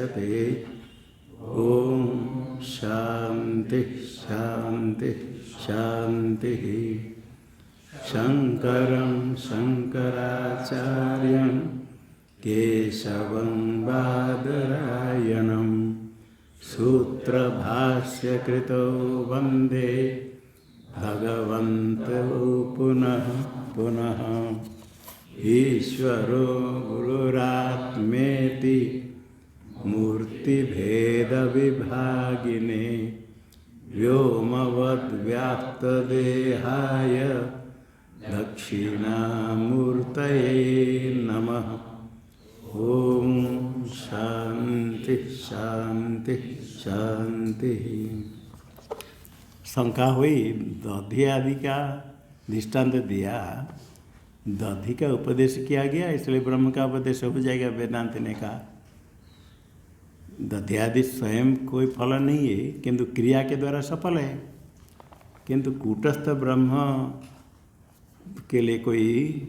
मुच्यते। ओम शांति शांति शांति। शंकरं शंकराचार्यं केशवं बादरायणं सूत्रभाष्यकृतौ वन्दे भगवन्तौ पुनः पुनः। ईश्वरो गुरुरात्मेति मूर्तिभेदविभागिने व्योमवद्व्याप्तदेहाय दक्षिणामूर्तये नमः। ओम शांति शांति शांति। शंका हुई, दधि आदि का दृष्टांत दिया, दधि का उपदेश किया गया इसलिए ब्रह्म का उपदेश हो जाएगा। वेदांत ने कहा दधि आदि स्वयं कोई फल नहीं है, किंतु क्रिया के द्वारा सफल है। किंतु कूटस्थ ब्रह्म के लिए कोई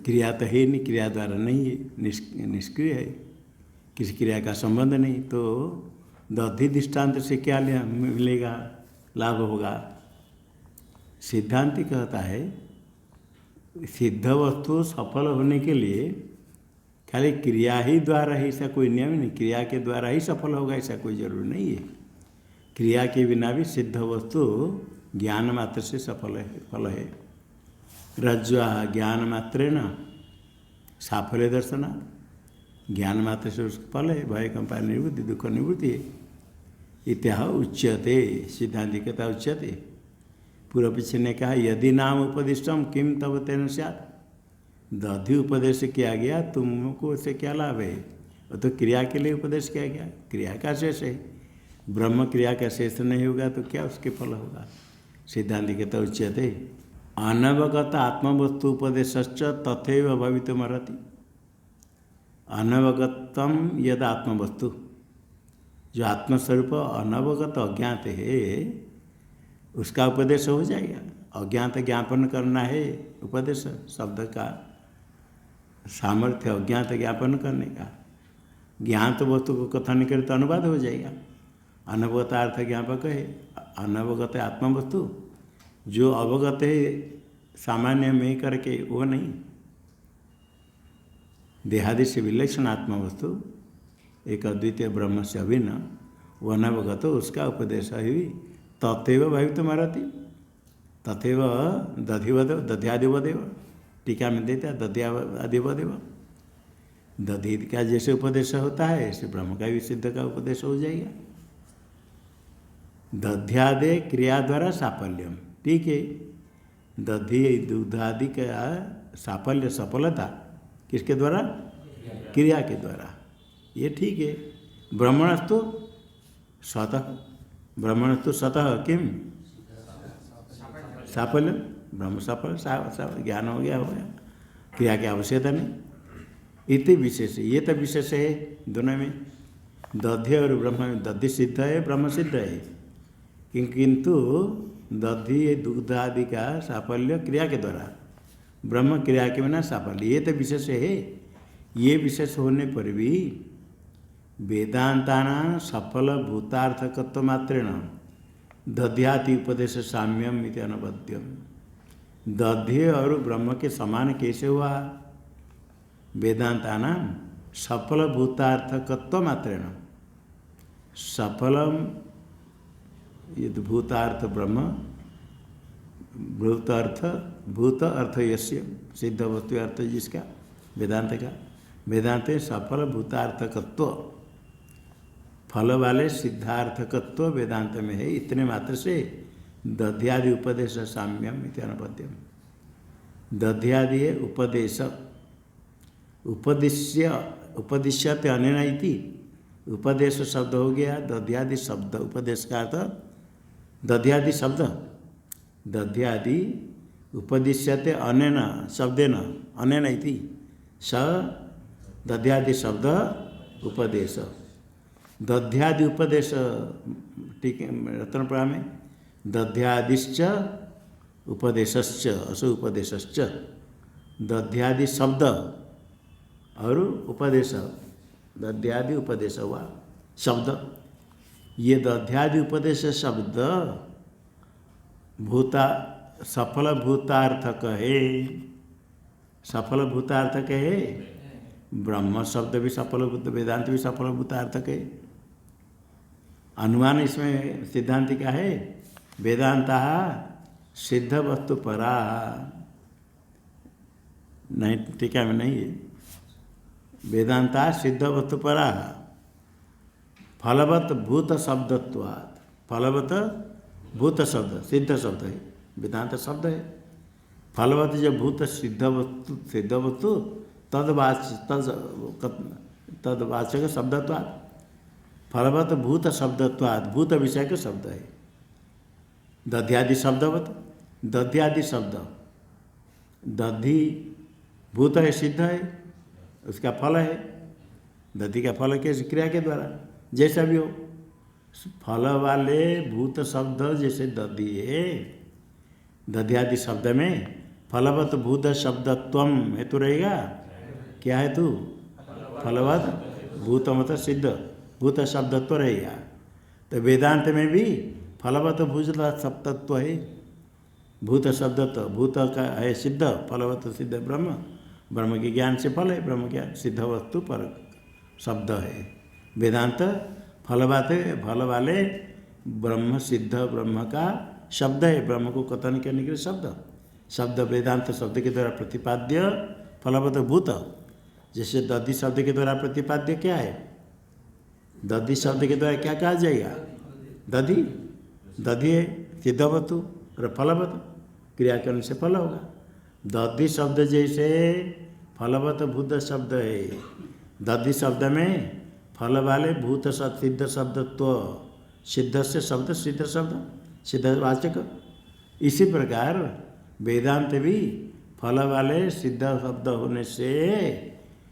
क्रिया तो है नहीं, क्रिया द्वारा नहीं है, निष्क्रिय है, किसी क्रिया का संबंध नहीं। तो दधि दृष्टांत से क्या मिलेगा, लाभ होगा? सिद्धांति कहता है सिद्ध वस्तु सफल होने के लिए खाली क्रिया ही द्वारा ही ऐसा कोई नियम नहीं, क्रिया के द्वारा ही सफल होगा ऐसा कोई जरूर नहीं है। क्रिया के बिना भी सिद्ध वस्तु ज्ञान मात्र से सफल है, फल है। रज्ज्वा ज्ञान मात्रेण साफल्य दर्शना, ज्ञान मात्र से उसका फल है, भय कंपा निवृत्ति दुख निवृत्ति है। इत्याह उच्यते, सिद्धांति कहता उच्यते। पूर्व पीछे ने कहा यदि नाम उपदिष्टम किम तब तेन स्यात्। दधि उपदेश किया गया, तुमको उससे क्या लाभ है? वो तो क्रिया के लिए उपदेश किया गया, क्रिया का शेष है। ब्रह्म क्रिया का शेष नहीं होगा तो क्या उसके फल होगा? सिद्धांति कहता उच्यते अनवगत आत्मवस्तु उपदेशश्च तथैव भवितुमर्हति। अनवगतम यद आत्मवस्तु, जो आत्मस्वरूप अनवगत अज्ञात है उसका उपदेश हो जाएगा। अज्ञात ज्ञापन करना है, उपदेश शब्द का सामर्थ्य अज्ञात ज्ञापन करने का। ज्ञात वस्तु को कथन करे तो अनुवाद हो जाएगा। अनवगत अर्थ ज्ञापक है, अनवगत आत्मवस्तु जो अवगत है सामान्य में करके वो नहीं। देहादि से विलक्षण आत्मवस्तु एक अद्वितीय ब्रह्म से अभिन्न वो अनवगत, उसका उपदेश ही तथैव भवितुमर्हति। तथैव दधिवदेव दध्यादिवदेव, टीका में देता दध्यादिवदेव। दधि का जैसे उपदेश होता है ऐसे ब्रह्म का भी सिद्ध का उपदेश हो जाएगा। दध्यादे क्रिया द्वारा साफल्यम, ठीक है। दधि दूधादि का साफल्य सफलता किसके द्वारा? क्रिया के द्वारा, ये ठीक है। ब्रह्मणस्तु स्वतः, ब्रह्मणस्तु स्वतः किम साफल्य, ब्रह्म सफल ज्ञान हो गया, क्रिया की आवश्यकता नहीं। इति विशेष, ये तो विशेष है दोनों में। दधि और ब्रह्म में दधि सिद्ध है, ब्रह्म सिद्ध है, किंतु दधि दूध आदि का साफल्य क्रिया के द्वारा, ब्रह्म क्रिया के बिना साफल्य, ये तो विशेष है। ये विशेष होने पर भी वेदांतानां सफल भूतार्थकत्व मात्रेण दध्याति उपदेश साम्यम इति अनवद्यम। दधि और ब्रह्म के समान कैसे हुआ? वेदांतानां सफल भूतार्थकत्व मात्रेण, सफलम ये भूतार्थ ब्रह्म, भूत अर्थ यस्य, सिद्ध वस्तु अर्थ जिसका वेदांत का, वेदांत सफल भूतार्थकत्व, फल वाले सिद्धार्थकत्व वेदांत में है। इतने मात्र से दध्यादि उपदेश साम्यम इति अनवद्यम। दध्यादि है उपदेश, उपदिश्यते अनेन इति, उपदेश शब्द हो गया। दध्यादि शब्द, उपदेश का अर्थ दध्यादि शब्द, दध्यादि उपदिश्यते अनेन शब्देन, अनेन इति स दध्यादि शब्द उपदेश। दध्यादि उपदेश, ठीक है, रत्नप्रा में दध्यादिश्च उपदेशश्च, असु उपदेशश्च, दध्यादि शब्द और उपदेश दध्यादि उपदेश हुआ शब्द। ये दध्यादि उपदेश शब्द भूता सफल भूतार्थक है। सफल भूतार्थक है। ब्रह्म शब्द भी सफल भूत, वेदांत भी सफल भूतार्थक है। अनुमान इसमें सिद्धांत क्या है? वेदांता सिद्ध वस्तु परा। नहीं टीका में नहीं है। वेदांता सिद्ध वस्तु परा फलवत भूत शब्दत्वात्। फलवत भूत शब्द सिद्ध शब्द है, वेदांत शब्द है। फलवत जो भूत सिद्ध वस्तु तदवाचक शब्दत्वात्। फलवत भूत शब्दत्वात् भूत विषय के शब्द है। दध्यादि शब्दवत, दध्यादि शब्द, दधि भूत है, सिद्ध है, उसका फल है। दधि का फल कैसे? क्रिया के द्वारा, जैसा भी हो। फल वाले भूत शब्द जैसे दधि है, दध्यादि शब्द में फलवत भूत शब्दत्वम हेतु रहेगा। क्या है तू? फलवत भूत मत सिद्ध भूत शब्दत्व रहेगा। तो वेदांत में भी फलवत भूत शब्दत्व है। भूत शब्दत्व, भूत का है सिद्ध, फलवत सिद्ध ब्रह्म, ब्रह्म के ज्ञान से फल है, ब्रह्म ज्ञान सिद्ध वस्तु पर शब्द है। वेदांत फलवात है, फल वाले ब्रह्म सिद्ध ब्रह्म का शब्द है, ब्रह्म को कथन करने के लिए शब्द। शब्द वेदांत शब्द के द्वारा प्रतिपाद्य फलवत भूत। जैसे दधि शब्द के द्वारा प्रतिपाद्य क्या है? दधि शब्द के द्वारा क्या कहा जाएगा? दधि, दधि है सिद्ध वस्तु और फलवत, क्रिया करने से फल होगा। दधि शब्द जैसे फलवत भूत शब्द है। दधि शब्द में फल वाले भूत सिद्ध शब्दत्व, सिद्ध से शब्द, सिद्ध शब्द, सिद्धवाचक। इसी प्रकार वेदांत भी फल वाले सिद्ध शब्द होने से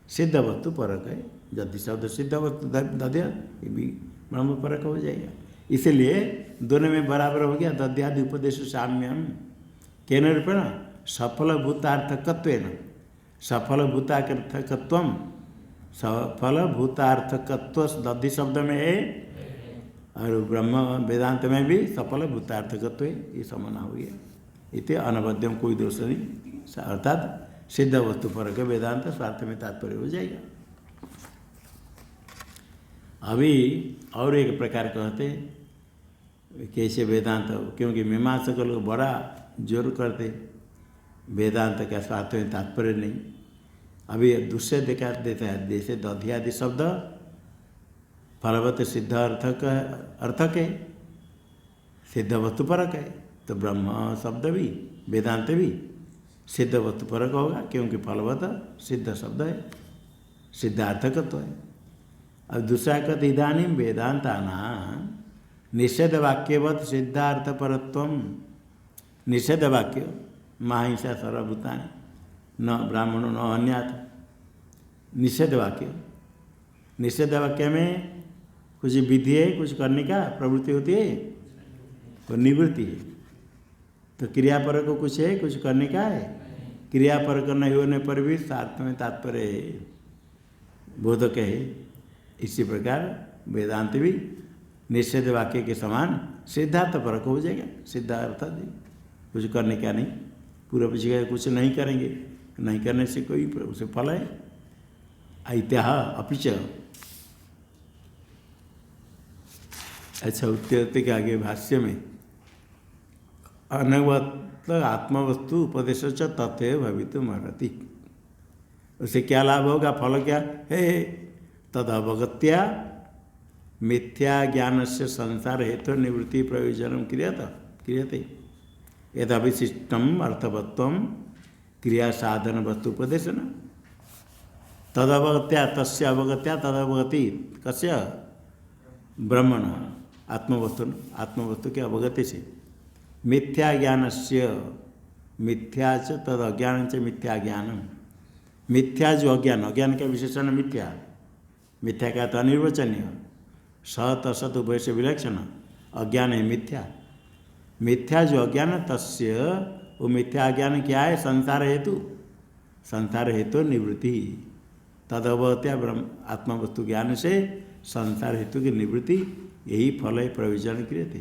सिद्ध वस्तु परक है। दधि शब्द सिद्ध वस्तु दध्य, ये भी ब्रह्म परक हो जाएगा। इसलिए दोनों में बराबर हो गया। दध्यादि उपदेश साम्यम केन रूपेण सफल भूतार्थकत्वेन। सफल भूतार्थकत्व, सफल भूतार्थकत्व दधि शब्द में है और ब्रह्म वेदांत में भी सफल भूतार्थकत्व है। ये समझना हुई है। इति अनवद्यम, कोई दोष नहीं। अर्थात सिद्ध वस्तु परक वेदांत स्वार्थ में तात्पर्य हो जाएगा। अभी और एक प्रकार कहते कैसे वेदांत, क्योंकि मीमांसक लोग बड़ा जोर करते वेदांत का स्वार्थ में तात्पर्य नहीं। अभी दूसरे देखा देता है, जैसे दध्यादि शब्द फलवत सिद्ध अर्थक है, सिद्ध वस्तु परक है। तो ब्रह्म शब्द भी वेदांत भी सिद्ध वस्तु परक होगा, क्योंकि फलवत सिद्ध शब्द है, सिद्धार्थकत्व है। अब दूसरा कहते इदानीं वेदांताना निषेध वाक्यवत सिद्धार्थ परत्वम। निषेध वाक्य माहिंसा सर्वभूतानि न ब्राह्मणो न अन्यात्। निषेध वाक्य, निषेध वाक्य में कुछ विधि है, कुछ करने का प्रवृत्ति होती है और निवृत्ति है। तो क्रियापरक को कुछ है, कुछ करने का है। क्रियापरक नहीं होने पर भी सार्थ में तात्पर्य बोधक है। इसी प्रकार वेदांत भी निषेध वाक्य के समान सिद्धार्थ परक हो जाएगा। सिद्धार्थ कुछ करने का नहीं, पूरा पीछे कुछ नहीं करेंगे, नहीं करने से कोई उसे फल है। ऐत्याह अपिच, अच्छा उत्तर के आगे भाष्य में अनवत आत्मवस्तु उपदेश च तथैव भवितुम अर्हति। उसे क्या लाभ होगा? फल क्या है? तद अवगत्या मिथ्या ज्ञान से संसार हेतु निवृत्ति प्रयोजन क्रियते यदविशिष्टम अर्थवत्व क्रिया साधन वस्तु उपदेशन। तदवगत्या तस्य अवगत्या तदवगति कस्य? ब्रह्मण आत्मवस्तु के अवगति से मिथ्या ज्ञान से, मिथ्या च तद अज्ञान च मिथ्या ज्ञानम। मिथ्या जो अज्ञान, अज्ञान का विशेषण मिथ्या, मिथ्या का तो अनिर्वचनीय, सत असत उभय से विलक्षण अज्ञान है मिथ्या। मिथ्या जो अज्ञान तस्य, वो मिथ्या ज्ञान क्या है? संसार हेतु, संसार हेतु निवृत्ति। तदवत्या ब्रह्म आत्मवस्तु ज्ञान से संसार हेतु की निवृत्ति, यही फल है प्रयोजन क्रिय थे।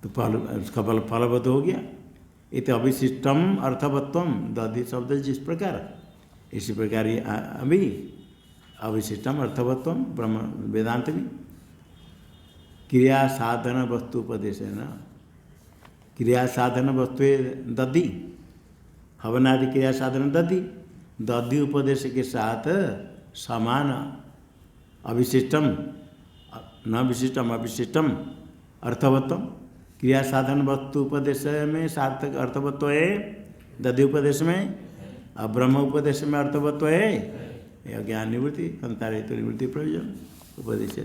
तो फल उसका फलवत हो गया। इत अविशिष्टम अर्थवत्वम दधि शब्द जिस प्रकार, इसी प्रकार ये अभी अविशिष्टम अर्थवत्वम ब्रह्म वेदांत भी क्रिया साधन वस्तु उपदेश है ना। क्रिया साधन वस्तु दधि, हवनादि क्रिया साधन दधि, दधि उपदेश के साथ समान अविशिष्टम न विशिष्टम अविशिष्टम अर्थवत्वम, क्रिया साधन वस्तु उपदेश में सार्थक अर्थवत्व है दधि उपदेश में, और ब्रह्म उपदेश में अर्थवत्व है ज्ञान निवृत्ति संसार हेतु निवृत्ति प्रयोजन उपदेश।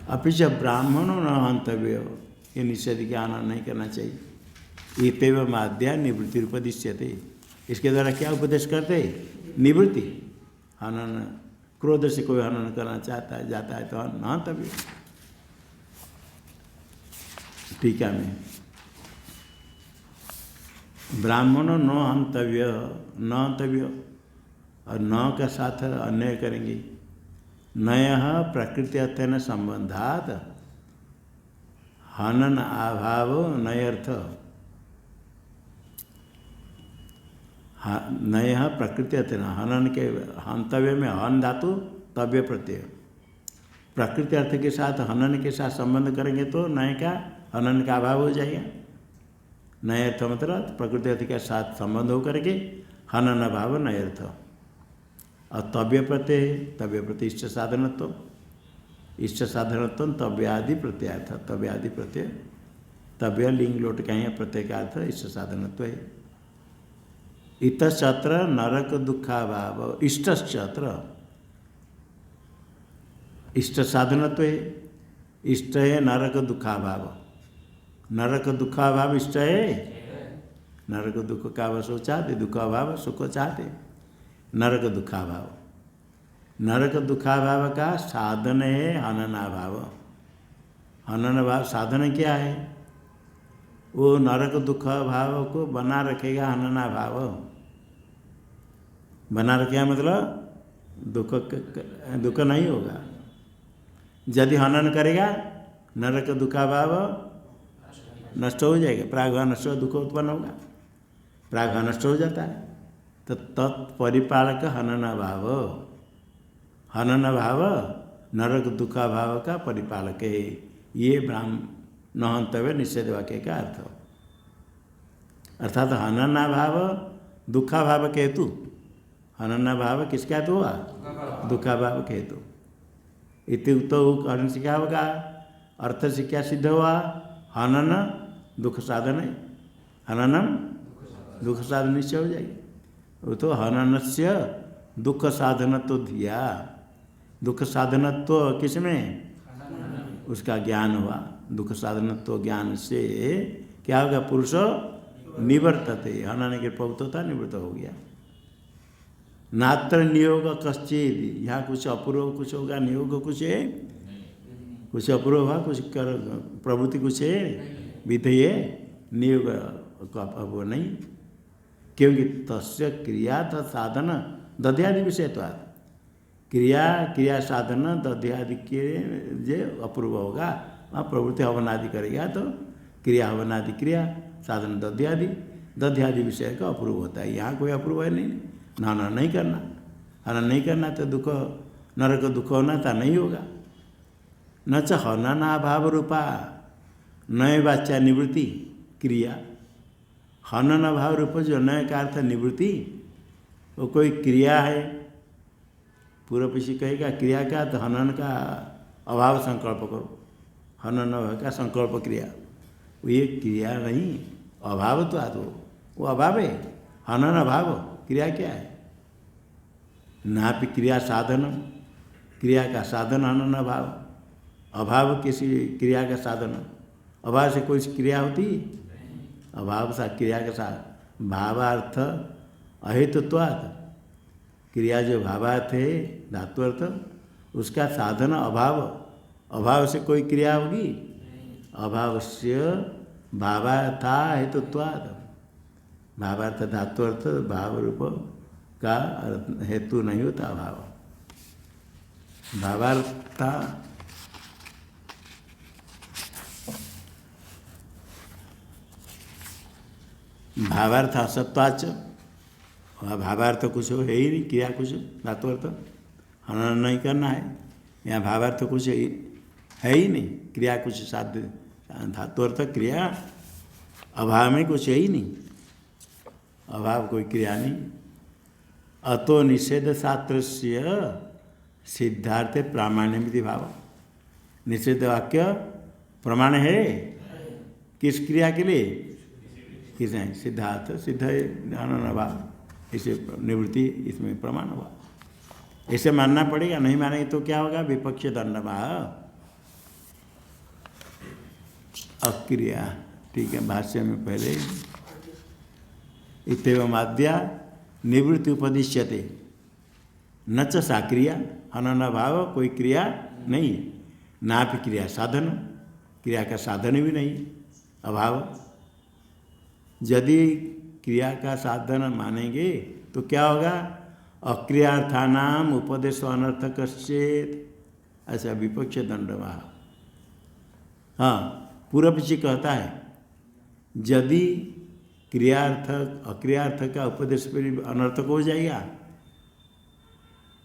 अपिच ब्राह्मणों न हंतव्य, ये निषेध ज्ञान नहीं करना चाहिए। इतव माध्या निवृत्ति उपदिश्यते, इसके द्वारा क्या उपदेश करते? निवृत्ति। हनन, क्रोध से कोई हनन करना चाहता है जाता है तो न हंतव्य। टीका में ब्राह्मणों न हंतव्य, न हंतव्य और न का साथ अन्वय करेंगे। नय प्रकृति अत्यन संबंधात हनन अभाव नयर्थ, नय प्रकृति अत्यन हनन के हंतव्य में हन धातु तव्य प्रत्यय, प्रकृति अर्थ के साथ हनन के साथ संबंध करेंगे तो नय का हनन का अभाव हो जाएगा। नय अर्थ मतलब प्रकृति अर्थ के साथ संबंध हो करके हनन अभाव नय अर्थ। और तव्य प्रत्यय है, तव्य प्रत्यय इष्ट साधनत्व, इष्ट साधनत्व तव्यादि प्रत्ययार्थ, तव्यादि प्रत्यय तव्य लिंग लोट का ही प्रत्यय का अर्थ इष्ट साधनत्व है। इतश्चत्र नरक दुखाभाव, इष्टश्चत्र इष्ट साधनत्व है, इष्ट है नरक दुखाभाव, नरक दुखाभाव इष्ट है, नरक दुख का अभाव सो चाहते, दुखाभाव सुख चाहते, नरक दुखाभाव, नरक दुखाभाव का साधन है हननाभाव। हननाभाव साधन क्या है? वो नरक दुख भाव को बना रखेगा हननाभाव। बना रखेगा मतलब दुख नहीं होगा। यदि हनन करेगा नरक दुखाभाव नष्ट हो जाएगा, प्राग नष्ट दुख उत्पन्न होगा, प्राग नष्ट हो जाता है। तो तत्परिपालक हनन भाव, हनन भाव नरक दुखा भाव का परिपालक है। ये ब्राह्मण न हंतव्य निषेध वाक्य का अर्थ, अर्थात हनना भाव दुखा भाव के हेतु, हनना भाव किसका हेतु हुआ? दुखा भाव के हेतु। इत्युक्तो कर्ण से क्या होगा? अर्थ से क्या सिद्ध हुआ? हनन दुख साधन है, हननम दुख साधन निश्चय हो जाएगी। वो तो हननस्य दुख साधनत्व दिया, दुख साधनत्व किसमें? उसका ज्ञान हुआ। दुख साधनत्व ज्ञान से क्या होगा? पुरुष निवर्तते, हनन के पवित्रता निवृत्त हो गया। नात्र नियोग कश्चित, यहाँ कुछ अपूर्व कुछ होगा, नियोग कुछ है, कुछ अपूर्व हुआ, कुछ कर प्रवृत्ति कुछ है, विधेय नियोग का अपूर्व नहीं, क्योंकि तस्य क्रिया साधन दध्यादि विषयत्वात्, क्रिया साधन दध्यादि के जे अपूर्व होगा, वहाँ प्रवृत्ति हवनादि करेगा तो क्रिया हवनादि क्रिया साधन दध्यादि विषय का अपूर्व होता है। यहाँ कोई अपूर्व है नहीं, हनन नहीं करना, हनन नहीं करना तो दुख नरक दुख होना था नहीं होगा। न च हननाभाव रूपा नय वाच्या निवृत्ति क्रिया, हनन भाव रूप जो नय का अर्थ निवृत्ति, वो कोई क्रिया है। पूर्व पीछे कहेगा क्रिया का तो हनन का अभाव संकल्प करो, हनन का संकल्प क्रिया, वो ये क्रिया नहीं, अभाव तो आ, तो वो अभाव है। हनन अभाव, क्रिया क्या है? नापि क्रिया साधन, क्रिया का साधन हनन अभाव, अभाव किसी क्रिया का साधन, अभाव से कोई क्रिया होती है? अभाव सा क्रिया के साथ भावार्थ अहेतुत्वात्, क्रिया जो भावार्थ है धातु अर्थ, उसका साधन अभाव, अभाव से कोई क्रिया होगी? अभाव से भावार्था हेतुत्वात्, भावार्थ धातु अर्थ भाव रूप का हेतु नहीं होता भाव। भावार्था भावार्थ असत्वाच, भावार्थ कुछ है ही नहीं, क्रिया कुछ धातु अर्थ हनन नहीं करना है। यहाँ भावार्थ कुछ है ही नहीं, क्रिया कुछ साध्य धातु अर्थ क्रिया अभाव में कुछ है ही नहीं, अभाव कोई क्रिया नहीं। अतो निषेध शास्त्र सिद्धार्थ प्रामाण्यमिति भाव। निषेध वाक्य प्रमाण है किस क्रिया के लिए? किस है? सिद्धार्थ सिद्ध है अभाव, इसे निवृत्ति इसमें प्रमाण हुआ, इसे मानना पड़ेगा। नहीं मानेंगे तो क्या होगा? विपक्ष दंडभाव अक्रिया। ठीक है, भाष्य में पहले इत्येवम् आद्या निवृत्ति उपदिश्यते न च सा क्रिया। हनन भाव कोई क्रिया नहीं, ना भी क्रिया साधन, क्रिया का साधन भी नहीं अभाव। यदि क्रिया का साधन मानेंगे तो क्या होगा? अक्रियार्थानाम उपदेश अनर्थक चेत, ऐसा विपक्ष दंडभाव। हाँ, पूर्व पक्षी कहता है यदि क्रियार्थक अक्रियार्थ का उपदेश पर अनर्थक हो जाएगा,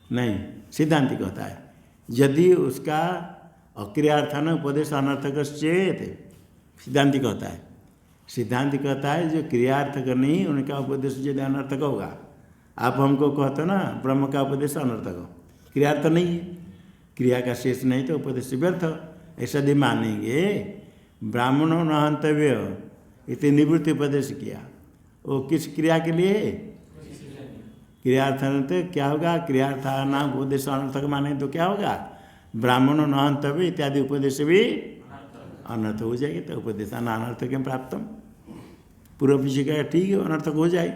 नहीं, सिद्धांति कहता है यदि उसका अक्रियार्थान उपदेश अनर्थक चेत, सिद्धांति कहता है। सिद्धांत कहता है जो क्रियार्थक नहीं उनका उपदेश यदि अनर्थक होगा। आप हमको कहते हो ना ब्रह्म का उपदेश अनर्थक हो, क्रियार्थ नहीं है, क्रिया का शेष नहीं तो उपदेश व्यर्थ। ऐसा यदि मानेंगे ब्राह्मणों न हंतव्य इतनी निवृत्ति उपदेश किया, वो किस क्रिया के लिए? क्रियार्थ तो क्या होगा? क्रियार्थानाम उपदेश अनर्थक माने तो क्या होगा? ब्राह्मणों न हंतव्य इत्यादि उपदेश भी अनर्थ हो जाएगी, तो उपदेश अनर्थक प्राप्त। पूर्व पक्षी का ठीक है, अनर्थक हो जाए,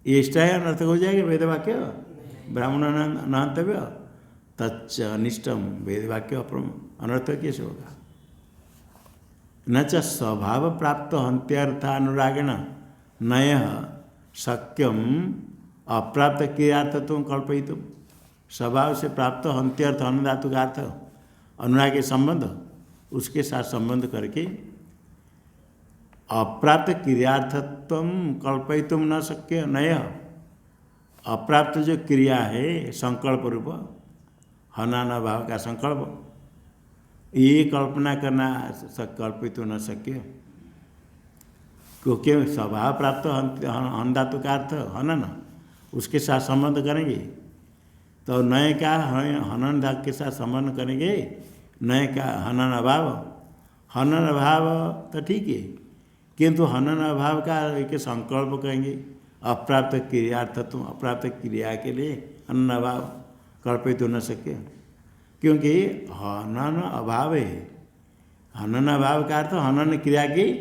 ये इष्ट है, अनर्थक हो जाएगा वेद वाक्य। ब्राह्मण न हंतव्य तच्च अनिष्टम, वेद वाक्य अनर्थक कैसे होगा? न च स्वभाव प्राप्त हंत्यार्थानुरागेण नय शक्यम अप्राप्त क्रियार्थत्व कल्पयितुम। स्वभाव से प्राप्त हंत्यार्थ अनुधातु का अर्थ अनुराग के संबंध, उसके साथ संबंध करके अप्राप्त क्रियार्थत्व कल्पयितुम न शक्य। नय अप्राप्त जो क्रिया है संकल्प रूप हनन भाव का संकल्प, ये कल्पना करना कल्पित न शक्य, क्योंकि स्वभाव प्राप्त हन धातु का अर्थ हनन, उसके साथ संबंध करेंगे तो नए का हनन धातु के साथ संबंध करेंगे। नए का हनन अभाव, हनन अभाव तो ठीक है, किंतु हनन अभाव का एक संकल्प कहेंगे अप्राप्त क्रियार्थत्व, अप्राप्त क्रिया के लिए हनन अभाव कल्पित न सके, क्योंकि हनन अभाव है। हनन अभाव का अर्थ हनन क्रिया की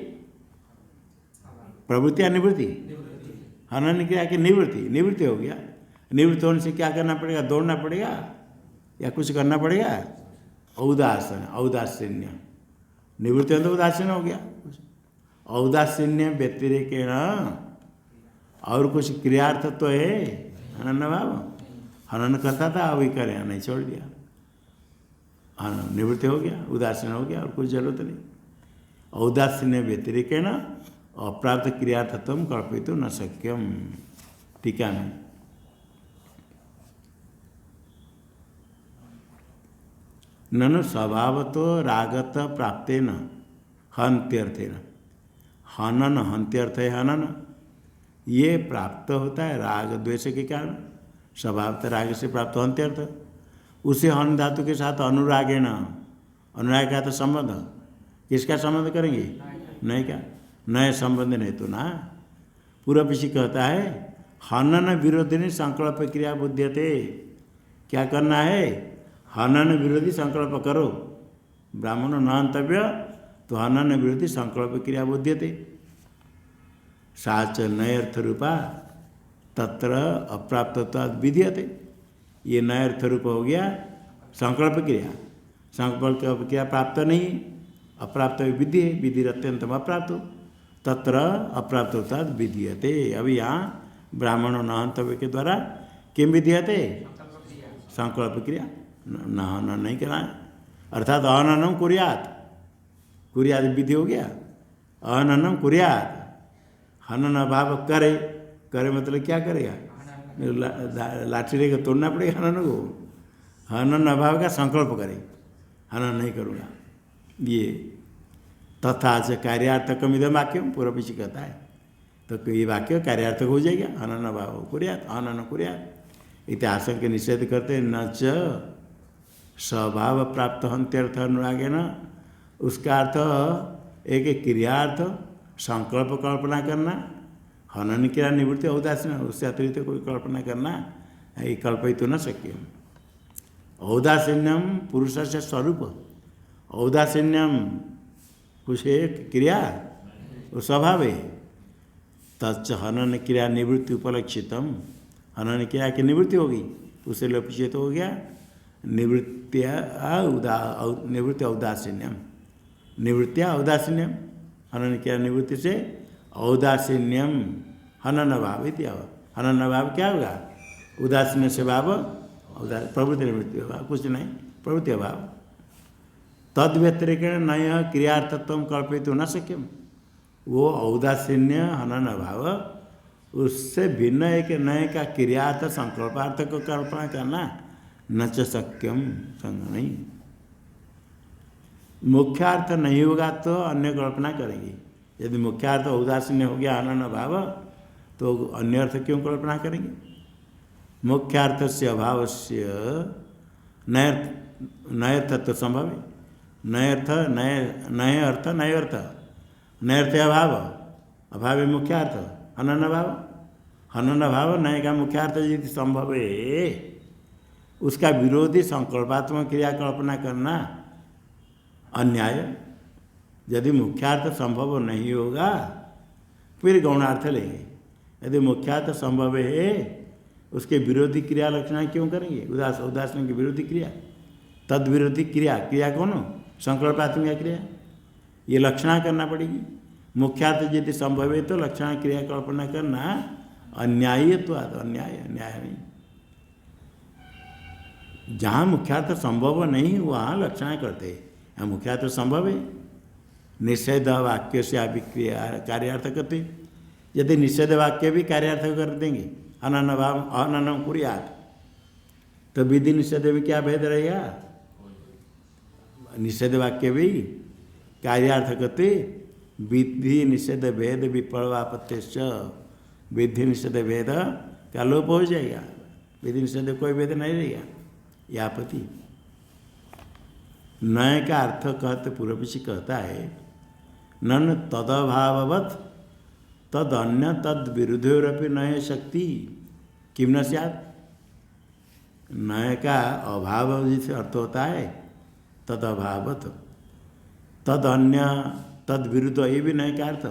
प्रवृत्ति या निवृत्ति, हनन क्रिया की निवृत्ति, निवृत्ति हो गया। निवृत्ति होने से क्या करना पड़ेगा? दौड़ना पड़ेगा या कुछ करना पड़ेगा? औदासन, औदासीन्य, निवृत्ति तो उदासीन हो गया। औदासीन्य व्यतिरेकेण और कुछ क्रियार्थ तो है हनन भाव, हनन करता था अभी करे नहीं, छोड़ दिया, हाँ निवृत्ति हो गया, उदासीन हो गया और कुछ जरूरत नहीं। औदासीन्य व्यतिरेकेण अप्राप्त क्रियार्थत्व कल्पितुं न शक्यम। टीका में ननु स्वभावतो रागत प्राप्तेन हंत्यर्थेन, हनन हंत्यर्थ है हनन, ये प्राप्त होता है राग द्वेष के कारण। स्वभावतः राग से प्राप्त हंत्यर्थ, उसे हन धातु के साथ अनुरागेण, अनुराग का तो संबंध, किसका संबंध करेंगे? नहीं का, नए संबंध नहीं तो ना। पूर्व पक्षी कहता है हनन विरोधिनी संकल्प क्रिया बुध्यते। क्या करना है? हनन विरोधी संकल्प करो। ब्राह्मण न हंतव्य तो हनन विरोधी संकल्प क्रिया बुध्यते। साच नयर्थ रूपा तत्र अप्राप्तत्वात् विधीयते। ये नयर्थ रूप हो गया संकल्प क्रिया, संकल्प क्रिया प्राप्त नहीं, अप्राप्त विधि है, विधि अत्यंतम अप्राप्त, तत्र अप्राप्तत्वात् विधीयते। अभी यहाँ ब्राह्मण न हंतव्य के द्वारा किम विधीयते संकल्प क्रिया न हनन नहीं करना है, अर्थात अहननम कुर्यात, कुर्यात विधि हो गया, अहननम कुर्यात, हनन अभाव करे, करे मतलब क्या करेगा, लाठी लेकर तोड़ना पड़ेगा हनन को, हनन अभाव का संकल्प करे, हनन नहीं करूँगा ये। तथा च कार्यार्थकम इदम वाक्यम, पूर्व पीछे कहता है तो ये वाक्य कार्यार्थक हो जाएगा, हनन अभाव कुर्यात, हनन कुर्यात इतिहास के निषेध करते न च स्वभाव प्राप्त हंत्यर्थ अनुरागे न, उसका अर्थ एक क्रियार्थ संकल्प कल्पना करना, हनन क्रिया निवृत्ति औदासीन, उससे अतिरिक्त कोई कल्पना करना ये कल्पित तो न शक्य। औदासीन्यम पुरुष से स्वरूप, औदासीन्यम कुछ एक क्रिया वो स्वभाव है, तच्च हनन क्रिया निवृत्ति उपलक्षितम, हनन क्रिया की निवृत्ति होगी उसे लक्षित हो गया निवृत्तिया निवृत्ति औदासीन्यम, निवृत्तिया औदासीन्यम, हनन क्रिया निवृत्ति से औदासीन्यम हनन अभाव इत्यादि, हनन अभाव क्या होगा, उदासीन्य से भाव प्रवृत्ति निवृत्ति होगा, कुछ नहीं प्रवृत्ति अभाव। तद व्यतिरेकेण नय क्रियार्थत्व कल्पित न शक्यम, वो औदासीन्य हनन अभाव उससे भिन्न एक नए का क्रियार्थ संकल्पार्थ को कल्पना करना न च शक्यम, संग नहीं। मुख्यार्थ नहीं होगा तो अन्य कल्पना करेंगे, यदि मुख्यार्थ औदासीन्य हो गया हनन अभाव तो अन्य अर्थ क्यों कल्पना करेंगे। मुख्यार्थ से अभाव से नय तत्व संभव है, नय अर्थ नय अर्थ नय अर्थ, नय अर्थ अभाव, अभाव है मुख्यार्थ, हनन अभाव, हनन अभाव नय का मुख्यार्थ यदि संभव है उसका विरोधी संकल्पात्मक क्रिया कल्पना करना अन्याय। यदि मुख्यार्थ संभव नहीं होगा फिर गौणार्थ लेंगे, यदि मुख्यार्थ संभव है उसके विरोधी क्रिया लक्षणा क्यों करेंगे, उदासीन की विरोधी क्रिया, तद विरोधी क्रिया, क्रिया कौन, संकल्पात्मक क्रिया, ये लक्षणा करना पड़ेगी। मुख्यार्थ यदि संभव है तो लक्षणा क्रिया कल्पना करना अन्याय, तो अन्याय न्याय नहीं। जहाँ मुख्यार्थ संभव नहीं वहाँ लक्षणा करते हैं, यहाँ मुख्यार्थ संभव है, निषेध वाक्य से अभिक्रिया कार्यार्थ करते, यदि निषेध वाक्य भी कार्यार्थ कर देंगे हनन अभाव हननम कुर्यात तो विधि निषेध में क्या भेद रहेगा, निषेध वाक्य भी कार्यार्थ करते, विधि निषेध भेद विपर्वापत्य, विधि निषेध भेद का लोप हो जाएगा, विधि निषेध कोई भेद नहीं रहेगा, यह आपत्ति। नय का अर्थ कहते पूर्व पीछे कहता है नन तदभाववत् तद अन्य तद विरुद्धोरपि नय शक्ति किम न स्यात्। नय का अभाव जिसे अर्थ होता है तद अभावत, तद अन्य तद विरुद्ध, ये भी नय का अर्थ,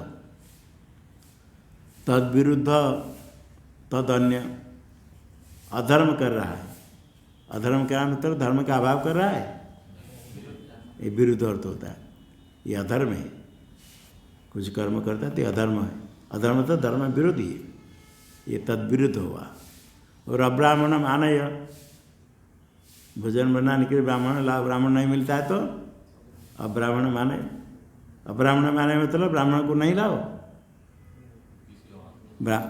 तद विरुद्ध तद अन्य, अधर्म कर रहा है, अधर्म का मतलब धर्म का अभाव कर रहा है, ये विरुद्ध अर्थ होता है, ये अधर्म है, कुछ कर्म करता है तो अधर्म है, अधर्म तो धर्म विरोधी है, ये तद विरुद्ध हुआ। और अब्राह्मण मानय, भोजन बनाने के लिए ब्राह्मण लाभ, ब्राह्मण नहीं मिलता है तो अब्राह्मण माने, अब्राह्मण माने मतलब ब्राह्मण को नहीं लाओ,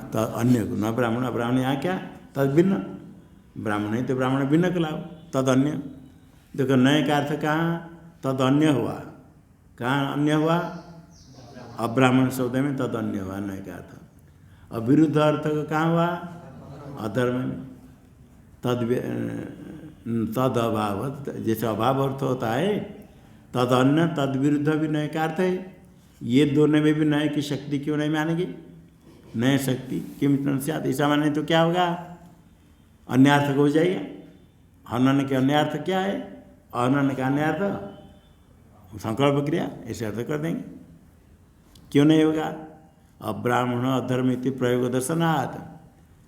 तो अन्य को, न ब्राह्मण, अब्राह्मण यहाँ क्या तद भिन्न, ब्राह्मण है तो ब्राह्मण भिन्न को लाओ, तद अन्य। देखो नए का अर्थ कहाँ तद अन्य हुआ, कहाँ अन्य हुआ, अब्राह्मण शब्द में तद अन्य हुआ नए का अर्थ, और विरुद्ध अर्थ कहाँ हुआ, अधर्म में, तद अभाव, जैसे अभाव अर्थ होता है तद अन्य तद विरुद्ध भी नए का अर्थ है, ये दोनों में भी नए की शक्ति क्यों नहीं मानेगी, नए शक्ति किम से ऐसा माने तो क्या होगा, अन्यार्थक हो जाएगा। हनन के अन्यार्थ क्या है, अहनन का अन्यार्थ संकल्प क्रिया, ऐसे अर्थ कर देंगे, क्यों नहीं होगा। अब्राह्मण अधर्म इति प्रयोग दर्शनात्,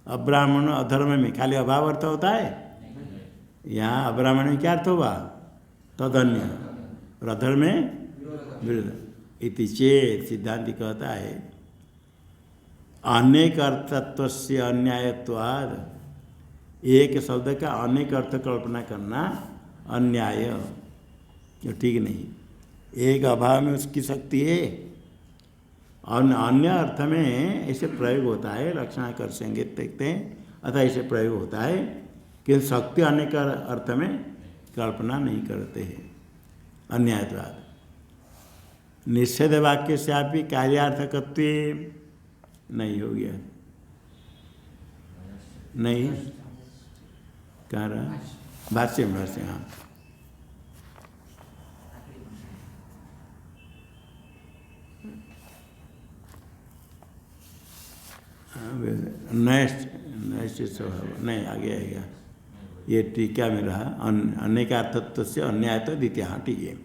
अब्राह्मण अधर्म में खाली अभाव अर्थ होता है, यहाँ अब्राह्मण में क्या अर्थ हुआ, तदन्य, और अधर्म में विरुद्ध। इति चेत सिद्धांति कहता है अनेक अर्थत्व से अन्यायत्वाद, एक शब्द का अनेक अर्थ कल्पना करना अन्याय, जो ठीक नहीं। एक अभाव में उसकी शक्ति है और अन्य अर्थ में ऐसे प्रयोग होता है, लक्षणाकर संगीत देखते हैं, अतः ऐसे प्रयोग होता है कि शक्ति अनेक अर्थ में कल्पना नहीं करते हैं, अन्यायत्वाद। निषेध वाक्य से आप भी कार्यार्थकत्व नहीं हो गया, नहीं कह रहा भाष्य में, भाष्य हाँ। नैष्ठ स्वभाव नहीं, आगे आएगा, ये टीका में रहा। अनेकार्थत्व से अन्यायत्व द्वितीय, हाँ ठीक है।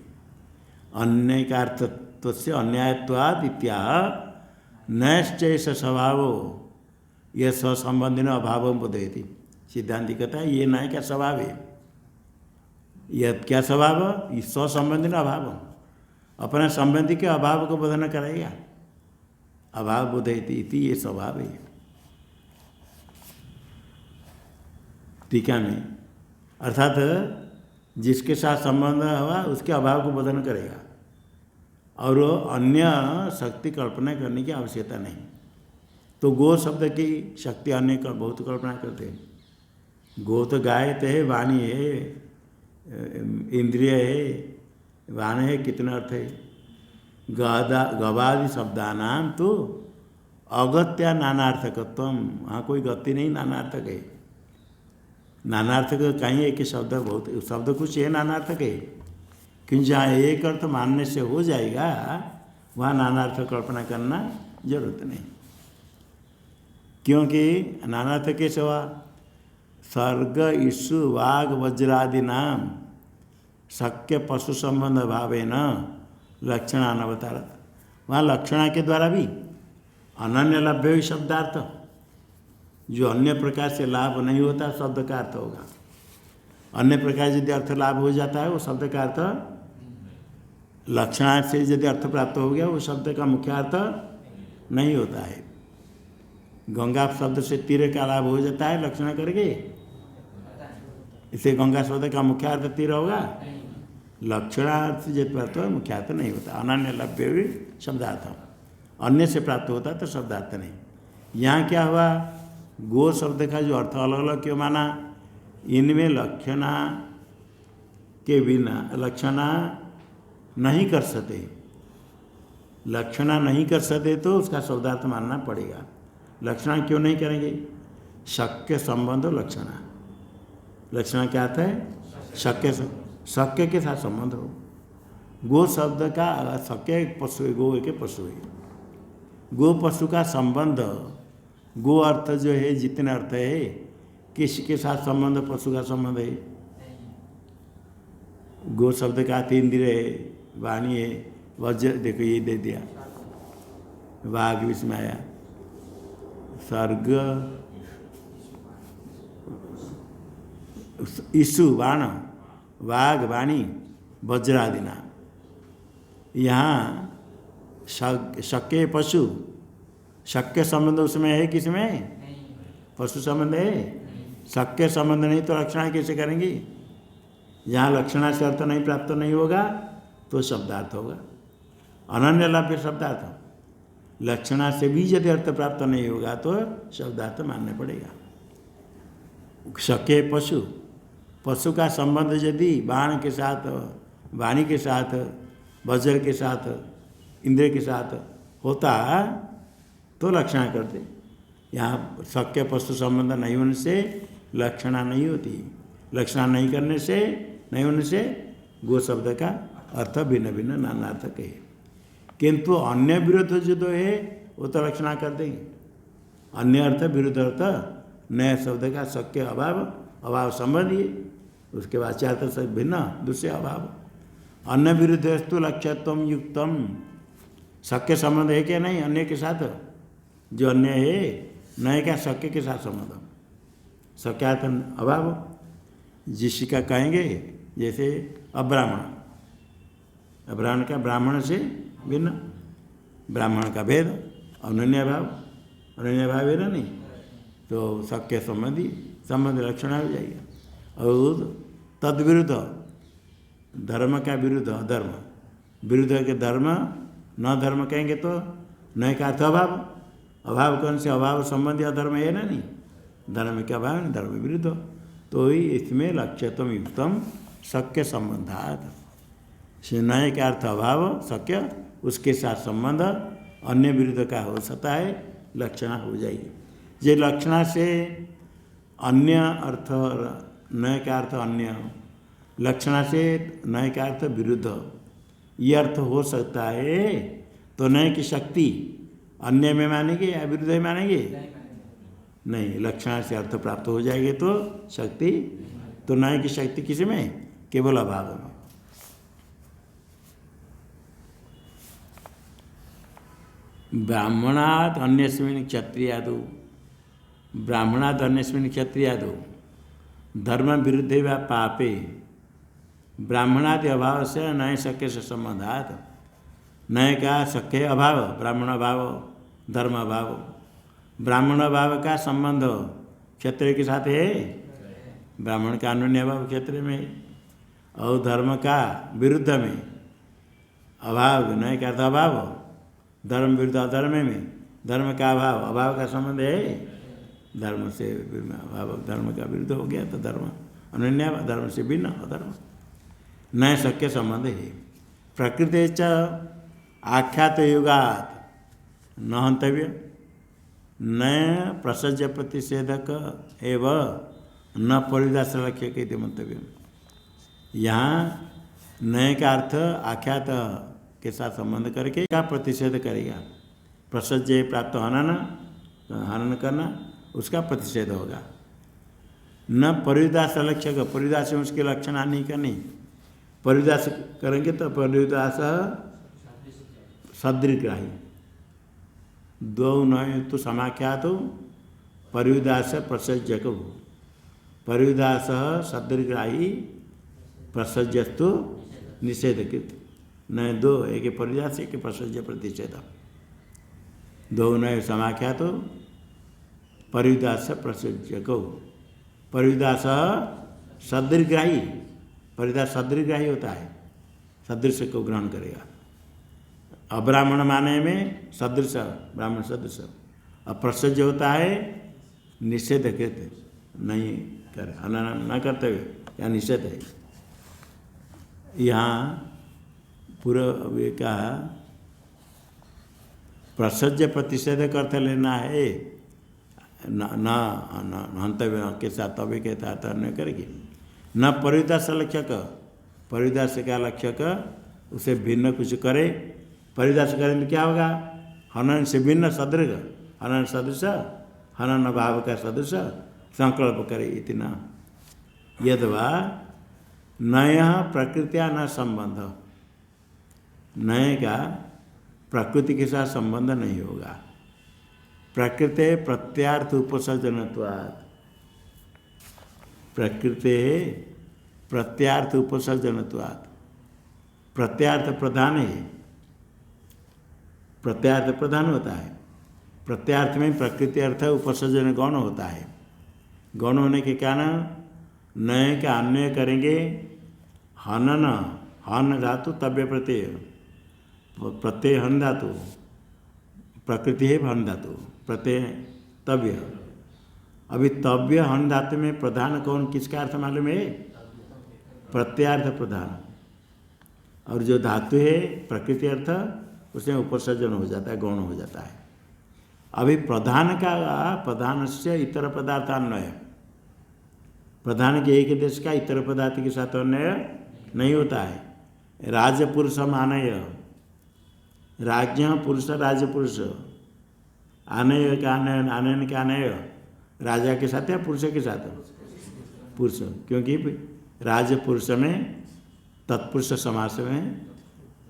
अनेकार्थत्व से अन्यायत्वाद द्वितीय नैश्चैष स्वभाव, यह स्वसंबंधी अभाव बोधयति। सिद्धांति कहता है ये न्याय का स्वभाव है। यह क्या स्वभाव? स्वसंबंधी अभाव, अपने संबंधी के अभाव को बोधन करेगा, अभाव बोधयति इति, ये स्वभाव है। टीका में अर्थात जिसके साथ संबंध हुआ उसके अभाव को बोधन करेगा, और अन्य शक्ति कल्पना करने की आवश्यकता नहीं। तो गो शब्द की शक्ति अन्य बहुत कल्पना करते हैं। गो तो गाय तो है, वाणी है, इंद्रिय है, वाण है, कितना अर्थ है। गवादि शब्दानाम तो अगत्या नानार्थकत्व, वहाँ कोई गति नहीं, नानार्थक है। नानार्थक कहीं एक शब्द, बहुत शब्द कुछ है नानार्थक है, क्योंकि जहाँ एक अर्थ मानने से हो जाएगा वहाँ नानार्थ कल्पना करना जरूरत नहीं। क्योंकि नानार्थ कैसे हुआ? सर्ग ईसु वाघ वज्रादि नाम शक्य पशु संबंध भावेन लक्षणान अवतारत। वहाँ लक्षणा के द्वारा भी अनन्य लभ्य ही शब्दार्थ, जो अन्य प्रकार से लाभ नहीं होता शब्द का अर्थ होगा। अन्य प्रकार यदि अर्थ लाभ हो जाता है वो शब्द का अर्थ, लक्षणा से यदि अर्थ प्राप्त हो गया वो शब्द का मुख्य अर्थ नहीं होता है। गंगा शब्द से तीर का लाभ हो जाता है लक्षणा करके, इसे गंगा शब्द का मुख्य अर्थ तीर होगा। लक्षणार्थ से यदि प्राप्त हो मुख्य अर्थ नहीं होता। अनन्य लभ्य भी शब्दार्थ, अन्य से प्राप्त होता तो शब्दार्थ नहीं। यहाँ क्या हुआ? गो शब्द का जो अर्थ अलग अलग क्यों माना? इनमें लक्षणा के बिना लक्षणा नहीं कर सकते, लक्षणा नहीं कर सकते तो उसका शब्दार्थ मानना पड़ेगा। लक्षणा क्यों नहीं करेंगे? शक्य संबंध लक्षणा, लक्षणा क्या आता है? शक्य के साथ संबंध हो। गो शब्द का शक्य पशु है, गो के पशु है, गो पशु का संबंध, गो अर्थ जो है जितने अर्थ है किसके साथ संबंध? पशु का संबंध है। गो शब्द का अर्थ इंद्रिय है, वाणी है, वज्र, देखो ये दे दिया, वाघ इसमें आया, सर्ग ईसु बाण, वाघ वाणी वज्रादि नाम। यहाँ शक्य पशु, शक्य संबंध उसमें है, किसमें? पशु संबंध है। शक्य संबंध नहीं तो लक्षणा कैसे करेंगे? यहाँ लक्षणा से अर्थ नहीं प्राप्त नहीं होगा तो शब्दार्थ होगा, अनन्य लभ्य शब्दार्थ। लक्षणा से भी यदि अर्थ प्राप्त नहीं होगा तो शब्दार्थ मानने पड़ेगा। शक्य पशु, पशु का संबंध यदि बाण के साथ, वाणी के साथ, वज्र के साथ, इंद्रिय के साथ होता तो लक्षणा करते। यहाँ शक्य पशु संबंध नहीं होने से लक्षणा नहीं होती। लक्षणा नहीं करने से, नहीं होने से गो शब्द का अर्थ भिन्न भिन्न नानार्थक है। किंतु अन्य विरोध जो है वो तो लक्षणा कर देंगे। अन्य अर्थ विरुद्ध अर्थ, नए शब्द का शक्य अभाव, अभाव संबंधी, उसके बाद चार से भिन्न दूसरे अभाव। अन्य विरुद्धस्तु लक्ष्यत्व युक्तम, शक्य संबंध है क्या? नहीं, अन्य के साथ जो अन्य है, नए का शक्य के साथ संबंध, शक्यार्थ अभाव। जिसका कहेंगे जैसे अब्राह्मण, ब्राह्मण का ब्राह्मण से भिन्न, ब्राह्मण का भेद, अनन्य भाव, अनन्य भाव है ना नहीं, तो शक्य संबंधी संबंध लक्षण हो जाएगा। और तद विरुद्ध धर्म का विरुद्ध अधर्म, विरुद्ध के धर्म न धर्म कहेंगे तो न का अर्थ अभाव, अभाव कौन से अभाव संबंधी अधर्म है ना नहीं, धर्म के अभाव नहीं धर्म विरुद्ध, तो ही इसमें लक्ष्यत्म युक्तम शक्य संबंधात, नए का अर्थ अभाव शक्य, उसके साथ संबंध अन्य विरुद्ध का हो सकता है, लक्षणा हो जाएगी। ये लक्षणा से अन्य अर्थ, नए का अर्थ अन्य, लक्षणा से नए का अर्थ विरुद्ध, ये अर्थ हो सकता है। तो नए की शक्ति अन्य में मानेंगे या विरुद्ध में मानेंगे? नहीं, लक्षणा से अर्थ प्राप्त हो जाएंगे तो शक्ति, तो नए की शक्ति किस में? केवल अभाव में। ब्राह्मणात् अन्यस्मिन् क्षत्रियादौ, ब्राह्मणात् अन्यस्मिन् क्षत्रियादौ धर्म विरुद्धे वा पापे ब्राह्मणादि अभाव से नए शक्य से संबंधात, नए का शक्य अभाव, ब्राह्मण अभाव धर्म अभाव, ब्राह्मण अभाव का संबंध क्षत्रिय के साथ है, ब्राह्मण का अन्य अभाव क्षेत्र में, और धर्म का विरुद्ध में अभाव, नए का अभाव, धर्म विरुद्ध अधर्म में धर्म का अभाव, अभाव का संबंध है धर्म से, अभाव धर्म का विरुद्ध हो गया तो धर्म अनन्य, धर्म से भिन्न अधर्म, नए शक्य संबंध है। प्रकृति च आख्यात युगात न हंतव्य, नए प्रसज्य प्रतिषेधक एवं न परिदास लक्ष्य के मंतव्य। यहाँ नए का अर्थ आख्यात के साथ संबंध करके का प्रतिषेध करेगा, प्रसज्य प्राप्त हनन, हनन करना, उसका प्रतिषेध होगा। न परिदास लक्ष्य का, परिदास में उसके लक्षण आने का नहीं, परिदास करेंगे तो परिदास सदृग्राही, दो नए तो समाख्यात हो, परिदास प्रसज्य को, परिदास सदृग्राही प्रसज्यस्तु निषेधकृत, नए दो, एक परिदास एक प्रसज्य प्रतिषेध, दो नए समाख्यात हो, परिदास प्रसज्य को, परिदास सदृग्राही, परिदास सदृग्राही होता है, सदृश को ग्रहण करेगा। अब्राह्मण माने में सदृश, ब्राह्मण सदृश, अप्रसज्य होता है निषेधकृत, नहीं करे, न करते हुए या निषेध है। यहाँ पूर्व कहा प्रसज्य प्रतिषेध करते लेना है, न हंतव्य के साथ तभी के तहत अन्य करेगी। न परिदास लक्ष्यक, परिदास का लक्ष्यक उसे भिन्न कुछ करे, परिदास करें तो क्या होगा? हनन से भिन्न सदृग, हनन सदृश, हनन भाव का सदृश संकल्प करे इतना। यद्वा नय प्रकृतिया न संबंध, नए का प्रकृति के साथ संबंध नहीं होगा। प्रकृति प्रत्यार्थ उपसर्जनत्वात्, प्रकृति प्रत्यार्थ उपसर्जनत्वात्, प्रत्यार्थ प्रधान है, प्रत्यार्थ प्रधान होता है, प्रत्यार्थ में प्रकृति अर्थ उपसर्जन गौण होता है, गौण होने के कारण नए का अन्वय करेंगे, हनन, हन धातु तव्य प्रत्यय, प्रत्यय हन धातु, प्रकृति है हन धातु, प्रत्यय तव्य। अभी तव्य हन धातु में प्रधान कौन, किसका अर्थ मालूम है? प्रत्यार्थ प्रधान, और जो धातु है प्रकृति अर्थ उसमें उपसर्जन हो जाता है, गौण हो जाता है। अभी प्रधान का, प्रधान से इतर पदार्थान्वय, प्रधान के एक देश का इतर पदार्थ के साथ अन्वय नहीं होता है। राजपुरुष आनय, राज्य पुरुष राजपुरुष, आनय का आनयन, आनयन का आनय राजा के साथ या पुरुष के साथ? पुरुष, क्योंकि राजपुरुष में तत्पुरुष समास में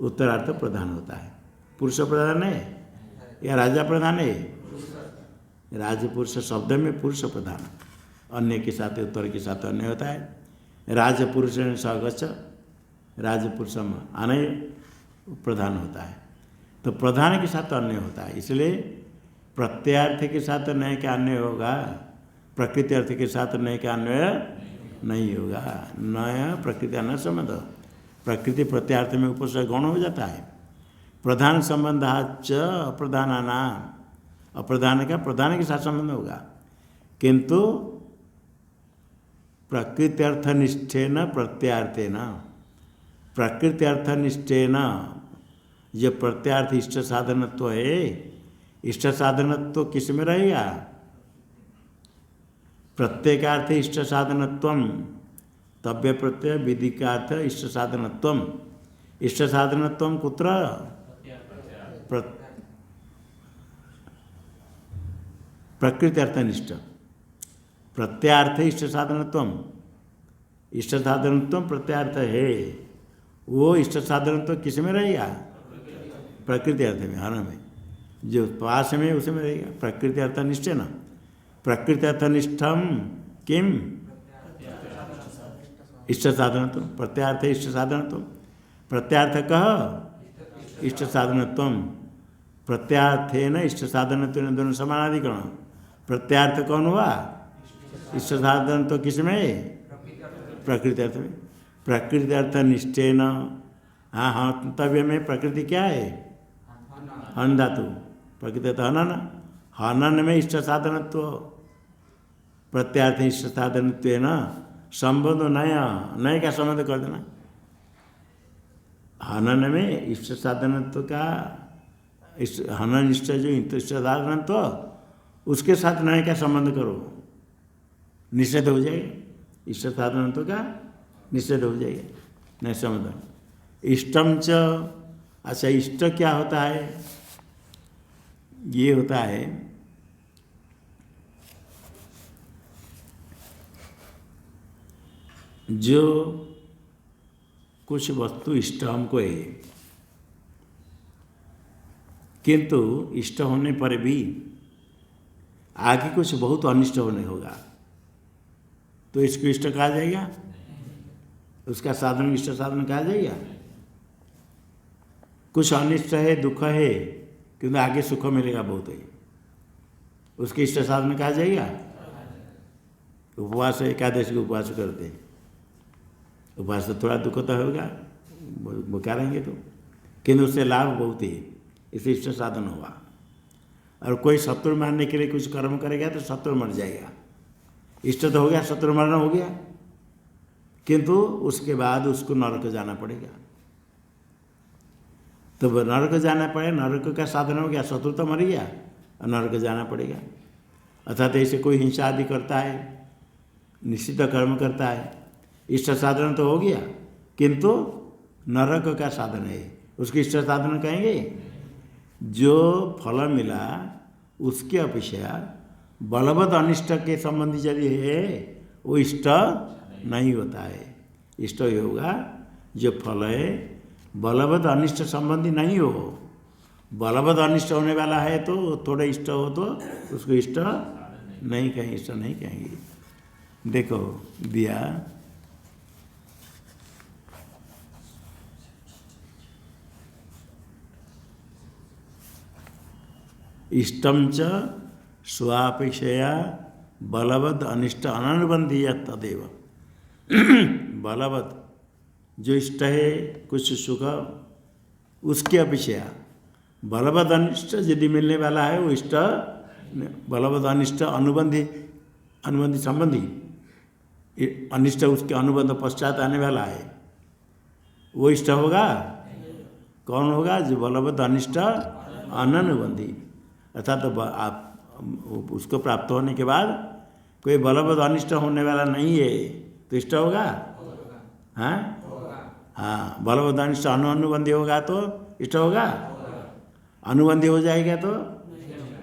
उत्तरार्थ प्रधान होता है। पुरुष प्रधान है या राजा प्रधान है? राजपुरुष शब्द में पुरुष प्रधान, अन्य के साथ उत्तर के साथ अन्य होता है। राजपुरुष सगच्छ, राजपुरुष आनय प्रधान होता है, तो प्रधान के साथ अन्य होता है। इसलिए प्रत्ययार्थ के साथ नए का अन्वय होगा, प्रकृति अर्थ के साथ नए का अन्वय नहीं होगा। नया प्रकृति न संबंध, प्रकृति प्रत्यार्थ में उपसर्ग गौण हो जाता है। प्रधान संबंधाच अप्रधानाना, अप्रधान का प्रधान के साथ संबंध होगा, किंतु प्रकृत्यर्थनिष्ठेन प्रत्यार्थेन, प्रकृत्यर्थनिष्ठेन जो प्रत्यार्थ इष्ट साधनत्व है, इष्ट साधनत्व किस में रहेगा? प्रत्येकार्थ इष्ट साधनत्वम, तव्य प्रत्यय विधि का अर्थ इष्ट साधनत्वम, इष्ट साधनत्वम कुत्र? प्रकृति अर्थनिष्ठ, प्रत्यार्थ इष्ट साधनत्वम, इष्ट साधनत्वम प्रत्यार्थ है, वो इष्ट साधनत्व किस में रहेगा? प्रकृति अर्थ में, हर में जो पास में उसमें रहेगा। प्रकृति अर्थनिष्ठ ना, प्रकृति अर्थनिष्ठम किम? इष्ट साधनत्व, प्रत्यार्थ इष्ट साधनत्व, प्रत्यार्थ कह इष्ट साधनत्व, प्रत्यार्थेन इष्ट साधनत्व दोनों समानाधिकरण। प्रत्यार्थ कौन हुआ? इष्ट साधनत्व किस में? प्रकृति अर्थ में। प्रकृति अर्थ निष्ठेन, हाँ हंतव्य में प्रकृति क्या है? हन धातु, प्रकृति अर्थ हनन, हनन में इष्ट साधनत्व, प्रत्यार्थ इष्ट साधनत्व न संबंध, नया नए का संबंध कर देना। हनन में इष्ट साधनत्व का, हनन इष्ट जो इष्ट साधनत्व उसके साथ नए का संबंध करो, निषेध हो जाएगा। इष्ट साधनत्व का निषेध हो जाएगा, नए संबंध। इष्टम च, अच्छा इष्ट क्या होता है? ये होता है जो कुछ वस्तु इष्ट हमको है, किंतु इष्ट होने पर भी आगे कुछ बहुत अनिष्ट होने होगा, तो इसको इष्ट कहा जाएगा? उसका साधन इष्ट साधन कहा जाएगा? कुछ अनिष्ट है, दुख है, किंतु आगे सुख मिलेगा बहुत है, उसके इष्ट साधन कहा जाएगा? उपवास, एकादशी को उपवास करते हैं, उपवास तो थोड़ा दुख तो होगा, वो क्या रहेंगे तो, किंतु उससे लाभ बहुत है, इसे इष्ट साधन होगा। और कोई शत्रु मारने के लिए कुछ कर्म करेगा तो शत्रु मर जाएगा, इष्ट तो हो गया, शत्रु मरना हो गया, किंतु उसके बाद उसको नरक जाना पड़ेगा। तो नरक जाना पड़े, नरक का साधन हो गया, शत्रु तो मर गया और नरक जाना पड़ेगा। अर्थात ऐसे कोई हिंसा आदि करता है, निश्चित कर्म करता है, इष्ट साधन तो हो गया, किंतु नरक का साधन है, उसके इष्ट साधन कहेंगे? जो फल मिला उसके अपेक्षा बलवत् अनिष्ट के संबंधी यदि है वो इष्ट नहीं होता है। इष्ट ही होगा जो फल है बलवत् अनिष्ट संबंधी नहीं हो। बलवत् अनिष्ट होने वाला है तो थोड़ा इष्ट हो तो उसको इष्ट नहीं कहेंगे, इष्ट नहीं कहेंगे। देखो दिया इष्टम च स्वापेक्षया बलवद अनिष्ट अननुबंधी तदेव। बलवद जो इष्ट है कुछ सुख, उसकी अपेक्षा बलवद अनिष्ट यदि मिलने वाला है वो इष्ट, बलवद अनिष्ट अनुबंधी, अनुबंधी संबंधी, अनिष्ट उसके अनुबंध पश्चात आने वाला है वो इष्ट होगा। कौन होगा? जो बलवद अनिष्ट अननुबंधी, अर्थात तो आप उसको प्राप्त होने के बाद कोई बलवद अनिष्ट होने वाला नहीं है तो इष्ट होगा। हाँ हाँ, बलवद अनिष्ट अनुबंधी होगा तो इष्ट होगा, अनुबंधी हो जाएगा तो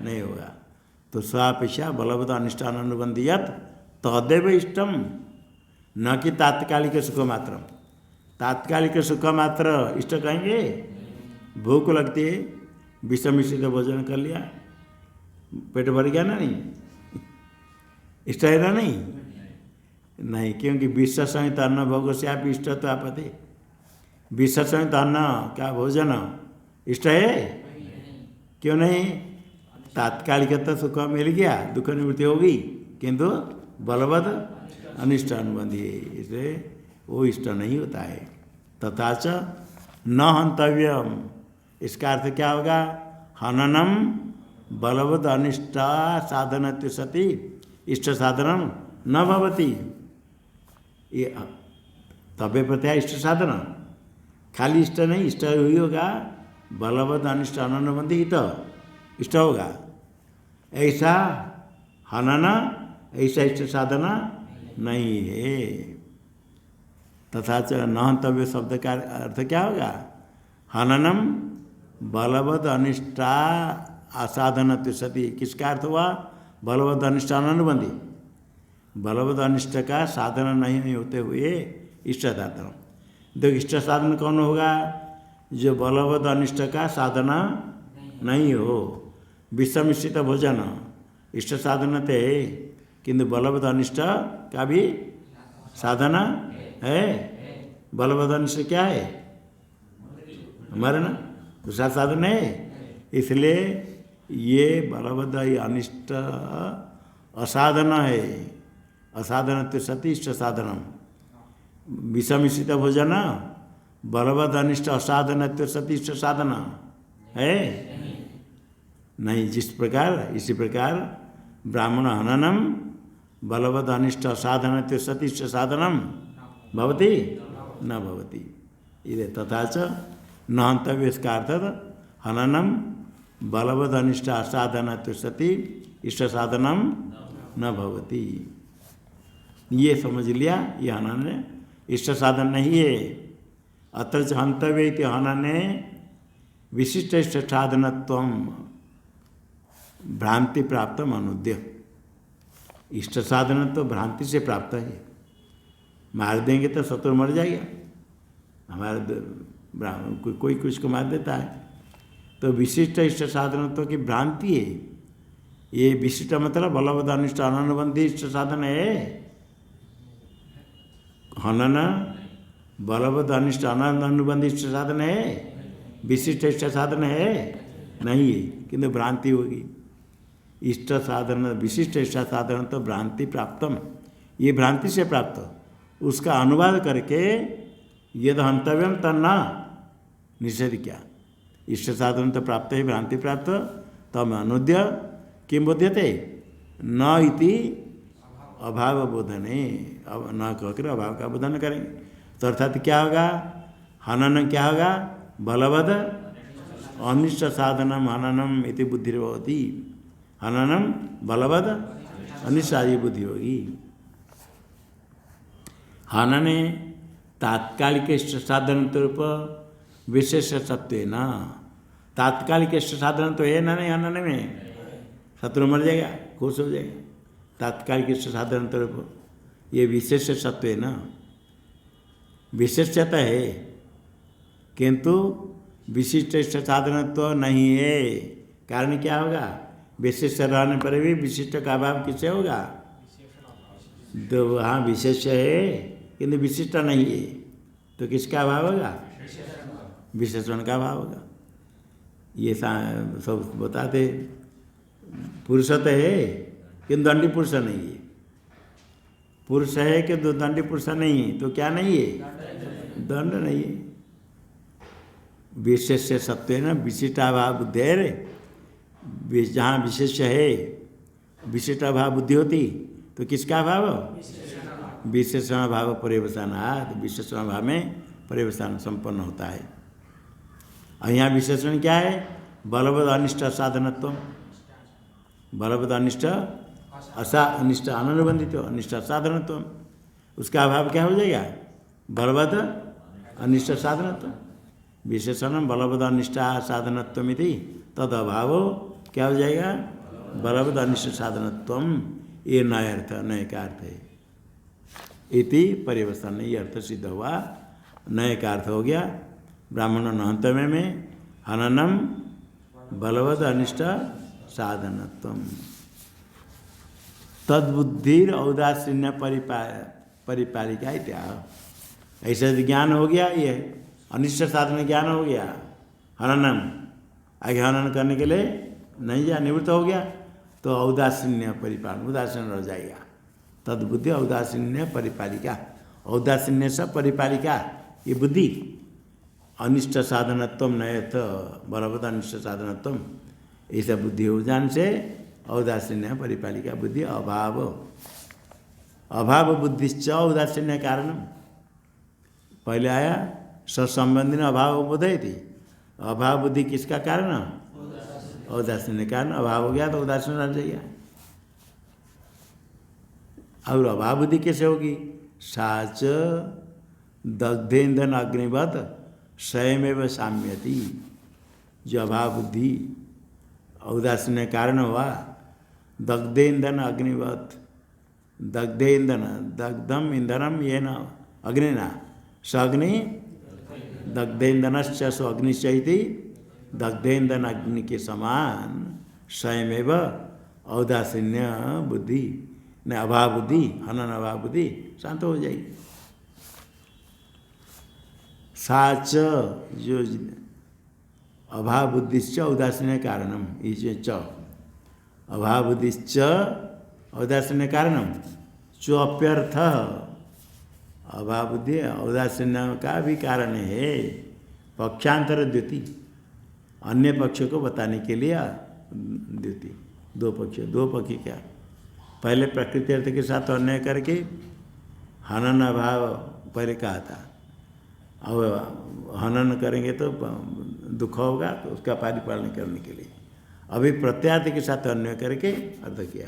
नहीं होगा। तो स्वापेक्षा बलवद अनिष्ट अनुबंधी यत तदेव इष्टम, न कि तात्कालिक सुख मात्र। तात्कालिक सुख मात्र इष्ट कहेंगे? भूख लगती है, विषम मिश्रित भोजन कर लिया, पेट भर गया ना, नहीं इष्ट है ना? नहीं, क्योंकि विष संहित अन्न भोग से आप इष्ट तो आपते, विष संहित अन्न क्या भोजन इष्ट है? क्यों नहीं? तात्कालिक तो सुख मिल गया, दुख निवृत्ति होगी, किंतु बलवद अनिष्ट अनुबंधी है, इसलिए वो इष्ट नहीं होता है। तथा च न हंतव्यम, इसका अर्थ क्या होगा? हननम बलवद अनिष्ट साधन सती इष्ट साधनम न भवति। ये तबे प्रत्याय इष्ट साधन, खाली इष्ट नहीं, इष्ट हुई होगा बलवद अनिष्ट अनुबंधी हित इष्ट होगा। ऐसा हनन, ऐसा इष्ट साधन नहीं है। तथा च न हंतव्य शब्द का अर्थ क्या होगा? हननम बलवद अनिष्टा असाधन सती, किसका अर्थ हुआ? बलवद अनिष्ट अनुबंधी, बलवद अनिष्ट का साधन नहीं होते हुए इष्ट साधन। तो इष्ट साधन कौन होगा? जो बलवद अनिष्ट का साधन नहीं हो। विषमिश्रित भोजन इष्ट साधन थे, किंतु बलवद अनिष्ट का भी साधन है। बलवद अनिष्ट क्या है? मरण, दूसरा साधन है। इसलिए ये बलवद अनिष्ट असाधन है। असाधन तो सती इष्ट साधनम। विषमिश्रित भोजन बलवद अनिष्ट असाधन तो सती इष्ट साधन है नहीं। जिस प्रकार, इसी प्रकार ब्राह्मण हननम बलवद अनिष्ट असाधन तो सती इष्ट साधनम भवति न भवति। इदे तथा च न हंतव्य, इसका अर्थ हननम बलवद अनिष्ट असाधन तो सती इष्ट साधनम न भवति। ये समझ लिया, ये हनन इष्ट साधन नहीं है। अत्र च हंतव्य इति हनने विशिष्ट इष्ट साधनत्वम भ्रांति प्राप्त अनुद्य। इष्ट साधन तो भ्रांति से प्राप्त है। मार देंगे तो शत्रु मर जाएगा। हमारे कोई कुछ को मार देता है, तो विशिष्ट इष्ट साधन तो की भ्रांति है। ये विशिष्ट मतलब बलवद अनिष्ट अनुबंधी इष्ट साधन है। हनन बलवद अनिष्ट अनुबंधी इष्ट साधन है, विशिष्ट इष्ट साधन है नहीं है, किंतु भ्रांति होगी। इष्ट साधन विशिष्ट इष्ट साधन तो भ्रांति प्राप्तम, ये भ्रांति से प्राप्त, उसका अनुवाद करके यद हंतव्यम तन्ना निषेध किया। इष्ट साधन तो प्राप्त है, भ्रांति प्राप्त, तम अनुद्य किम बोध्यते न इति अभाव बोधने। अब न कहकर अभाव का बोधन करेंगे तो अर्थात क्या होगा? हनन क्या होगा? बलवद अनिष्ट साधनम हननम इति बुद्धि भवति। हननम बलवद अनिष्ट आदि बुद्धि होगी। हनने तात्कालिक इष्ट साधन रूप विशेष सत्व न। तात्कालिक इष्ट साधन तो है ना नहीं, हनन में शत्रु मर जाएगा, खुश हो जाएगा। तात्कालिक इष्ट साधन रूप ये विशेष सत्व है ना, विशेषता है, किंतु विशिष्ट इष्ट साधन तो नहीं है। कारण क्या होगा? विशेष रहने पर भी विशिष्ट का अभाव किससे होगा? तो वहाँ विशेष है किंतु विशिष्ट नहीं है, तो किसका अभाव होगा? विशेषण का अभाव होगा। ये सब बताते। पुरुष तो है किंतु दंडी पुरुष नहीं है। पुरुष है कि दंडी पुरुष नहीं है, तो क्या नहीं है? दंड नहीं है। विशेष सत्व है ना, विशिष्टाभाव बुद्धि है। जहाँ विशेष है, विशिष्टाभाव बुद्धि होती, तो किसका अभाव? विशेषण भाव पर्यवसानात्, विशेषण भाव में पर्यवसान संपन्न होता है। और यहाँ विशेषण क्या है? बलवद अनिष्ट साधनत्व, बलवद अनिष्ट अनिष्ट अनुबंधित अनिष्ट साधनत्व, उसका अभाव क्या हो जाएगा? बलवद अनिष्ट साधनत्व। विशेषण बलवद अनिष्ट साधनत्व इति तद अभाव क्या हो जाएगा? बलवद अनिष्ट साधनत्व। ये नया अर्थ, नए का अर्थ है। इति परिवर्तन, ये अर्थ सिद्ध हुआ, नए का अर्थ हो गया। ब्राह्मण नहंतव्य में हननम बलवद अनिष्ट साधनत्व। तद्बुद्धिर औदासीन्य परिपालिका इत्याह। ऐसा ज्ञान हो गया, ये अनिष्ट साधन ज्ञान हो गया। हननम, आगे हनन करने के लिए नहीं जा निवृत्त हो गया तो औदासीन्य परिपालन, उदासीन रह जाएगा। तद बुद्धि औदासीन्य परिपालिका, औदासीन्य से परिपालिका ये बुद्धि। अनिष्ट साधनत्व नयत बलवत अनिष्ट साधनत्व, ऐसा बुद्धि हो जान से औदासीन्य परिपालिका बुद्धि। अभाव अभाव बुद्धिश्च औदासीन्य कारण, पहले आया सत्संबंधी अभाव बोधय थी। अभाव बुद्धि किसका कारण? औदासीन्य कारण। अभाव हो गया तो उदासीन रह जाएगा। और अभाव बुद्धि कैसे होगी? साच दग्धेन्दन अग्निवत स्वयमेव साम्यति। जो अभाव बुद्धि औदासीन्य कारण हुआ, दग्धेन्दन अग्निवत, दग्धे ईंधन, दग्धम ईंधनम ये न अग्निना स अग्नि दग्धेन्दनश्च सो अग्निश्चैति, दग्धेन्दन अग्नि के समान स्वयमेव औदासीन्य बुद्धि न अभाव बुद्धि, हनन अभाव बुद्धि शांत हो जाएगी। साच जो अभाव बुद्धिश्च औदासीन्य कारणम, च अभाव बुद्धिश्च औदासीन्य कारणम चोप्यर्थ, अभाव बुद्धि औदासीन्य का भी कारण है। पक्षांतर द्युति, अन्य पक्ष को बताने के लिए द्युति। दो पक्ष क्या? पहले प्रकृति अर्थ के साथ अन्वय करके हनन अभाव पहले कहा था। अब हनन करेंगे तो दुख होगा, तो उसका परिपालन करने के लिए अभी प्रत्यार्थ के साथ अन्वय करके अर्थ किया।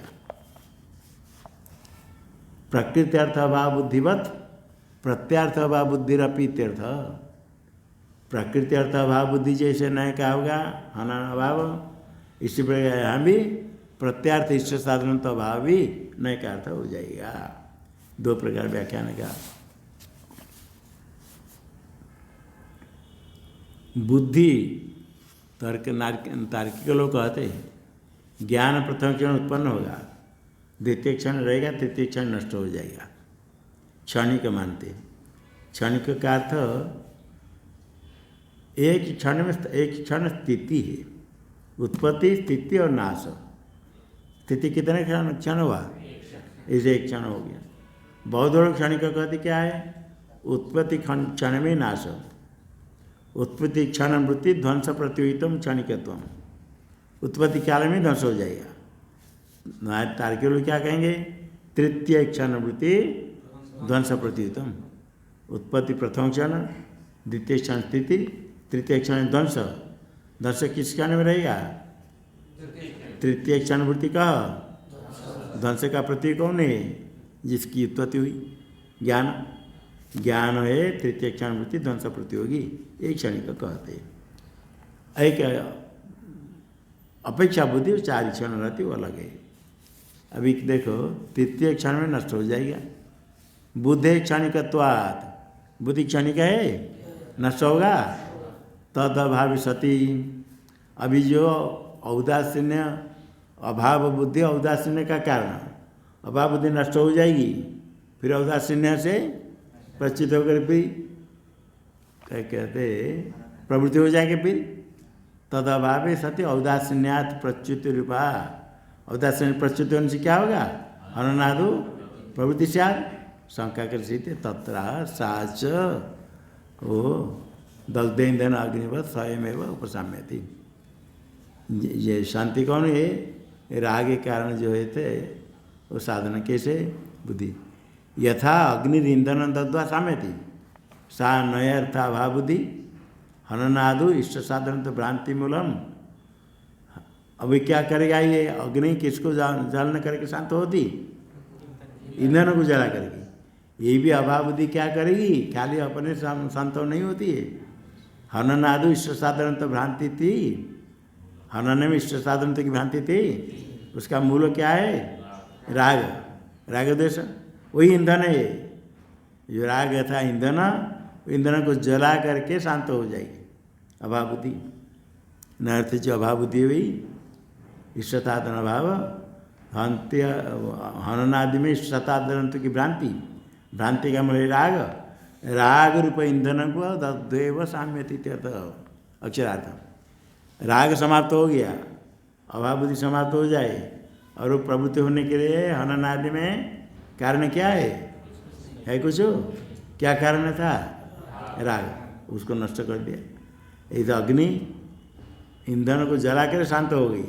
प्रकृति अर्थ अभाव बुद्धिवत प्रत्यार्थ अभाव बुद्धिरपि तीर्थ। प्रकृति अर्थ अभाव बुद्धि जैसे नय का होगा हनन अभाव, इसी प्रकार यहाँ भी प्रत्यार्थ इष्ट साधन तो अभाव भी नय का अर्थ हो जाएगा। दो प्रकार व्याख्यान का। बुद्धि तार्किक लोग कहते हैं ज्ञान प्रथम क्षण उत्पन्न होगा, द्वितीय क्षण रहेगा, तृतीय क्षण नष्ट हो जाएगा। क्षणिक मानते। क्षणिक का अर्थ एक क्षण स्थिति है, उत्पत्ति स्थिति और नाश। स्थिति कितने क्षण हुआ? इसे एक क्षण हो गया। बहुत बड़ा क्षणिक कहते क्या है? उत्पत्ति क्षण में नाश, उत्पत्ति क्षण वृत्ति ध्वंस प्रतियोगितम क्षणिकत्वम। उत्पत्ति काल में ध्वंस हो जाएगा। तार्किक लोग क्या कहेंगे? तृतीय क्षण वृत्ति ध्वंस प्रतियोगितम। उत्पत्ति प्रथम क्षण, द्वितीय क्षण स्थिति, तृतीय क्षण ध्वंस। ध्वंस किस क्षण में रहेगा? तृतीय क्षण वृत्ति का ध्वंस का प्रतीक कौन है? जिसकी उत्पत्ति हुई ज्ञान। ज्ञान है तृतीय क्षण वृत्ति ध्वंस प्रतियोगी, एक क्षणिक कहते हैं। एक अपेक्षा बुद्धि 4 क्षण रहती वो अलग है। अभी देखो तृतीय क्षण में नष्ट हो जाएगा। बुद्धि क्षणिकत्वात्, बुद्धि क्षणिक है, नष्ट होगा। तद अभाव सती, अभी जो औदासीन्य अभाव बुद्धि औदासीन्य का कारण, अभाव बुद्धि नष्ट हो जाएगी, फिर औदासीन्य से प्रचित होकर फिर क्या कहते प्रवृत्ति हो जाएगी। फिर तद अभाव सती औदासीन्यात प्रच्युत रूपा, औदासीन्य प्रच्युत होने से क्या होगा? हननादु प्रवृत्ति से शंका कर सीते तत्र साच ओ दग्धेन्दन अग्निवत स्वयमेव उपसाम्यति। ये शांति कौन है? राग के कारण जो है थे वो साधन कैसे? बुद्धि। यथा अग्निरींधन दग्ध्वा साम्यति सा नयर्था भाव बुद्धि हननादु इष्ट साधन तो भ्रांति मूलम। अभी क्या करेगा ये अग्नि? किसको जलन करके शांत होती? ईंधन को जला करके। ये भी अभाव बुद्धि क्या करेगी? खाली अपने शांत नहीं होती है। हननादु इष्ट साधन तो भ्रांति थी, हनन में इष्ट साधन की भ्रांति थी। उसका मूल क्या है? राग, राग द्वेष, वही ईंधन है। जो राग था ईंधन, ईंधन को जला करके शांत हो जाएगी अभाव बुद्धि। नर्थ जो अभाव बुद्धि हुई इष्ट साधन अभाव, हंत्य हननादि में इष्ट साधन की भ्रांति, भ्रांति का मूल राग, राग रूप ईंधन को दग्धेव साम्यति अक्षरार्थ। राग समाप्त हो गया, अभाव बुद्धि समाप्त हो जाए और वो प्रवृत्ति होने के लिए हनन आदि में कारण क्या है कुछ? क्या कारण था? राग, उसको नष्ट कर दिया। इधर अग्नि ईंधन को जला कर शांत हो गई,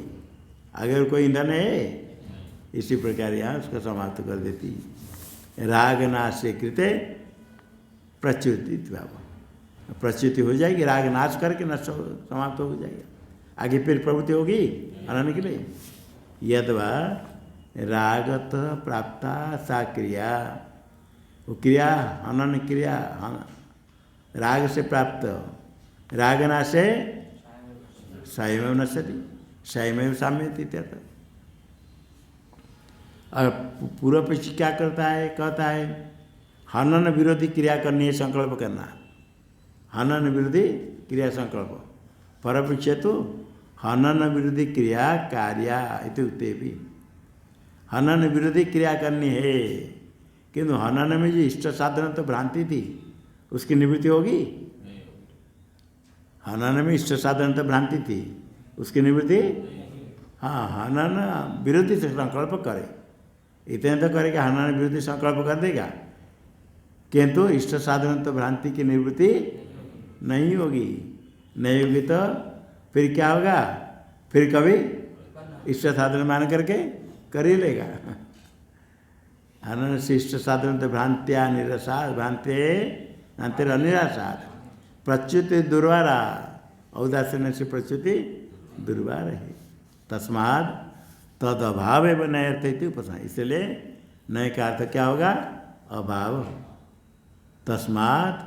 अगर कोई ईंधन है इसी प्रकार यहाँ उसको समाप्त कर देती। राग नाश से कृते प्रच्युति भाव, प्रच्युति हो जाएगी, राग नाश करके नष्ट समाप्त हो जाएगा। आगे फिर प्रवृत्ति होगी हनन के लिए। यदवा रागत प्राप्ता सा क्रिया, वो क्रिया हनन क्रिया राग से प्राप्त, राग नाश से स्वयं नश्यति, स्वयं साम्यति इत्यर्थ। और पूर्व पक्षी क्या करता है? कहता है हनन विरोधी क्रिया करनी है, संकल्प करना, हनन विरोधी क्रिया संकल्प। परपक्ष तो हनन विरोधी क्रिया कार्या इत्युक्ते भी, हनन विरोधी क्रिया करनी है, किंतु हनन में जो इष्ट साधन तो भ्रांति थी उसकी निवृत्ति होगी। हनन में इष्ट साधन तो भ्रांति थी उसकी निवृत्ति, हाँ हनन विरोधी से संकल्प करे, इतने तो करेगा, हनन विरोधी संकल्प कर देगा, किंतु इष्ट साधन तो भ्रांति की निवृत्ति नहीं होगी। नहीं होगी तो फिर क्या होगा? फिर कभी इष्ट साधन मान करके कर ही लेगा। हनन से इष्ट साधन तो भ्रांत्या निरसाद, भ्रांतिर अनिरासाद, प्रच्युति दुर्वारा, औदासीन से प्रच्युति दुर्वार है। तस्माद तद अभाव एवं नय अर्थ उपसंहार, इसलिए नय का अर्थ क्या होगा? अभाव। तस्मात्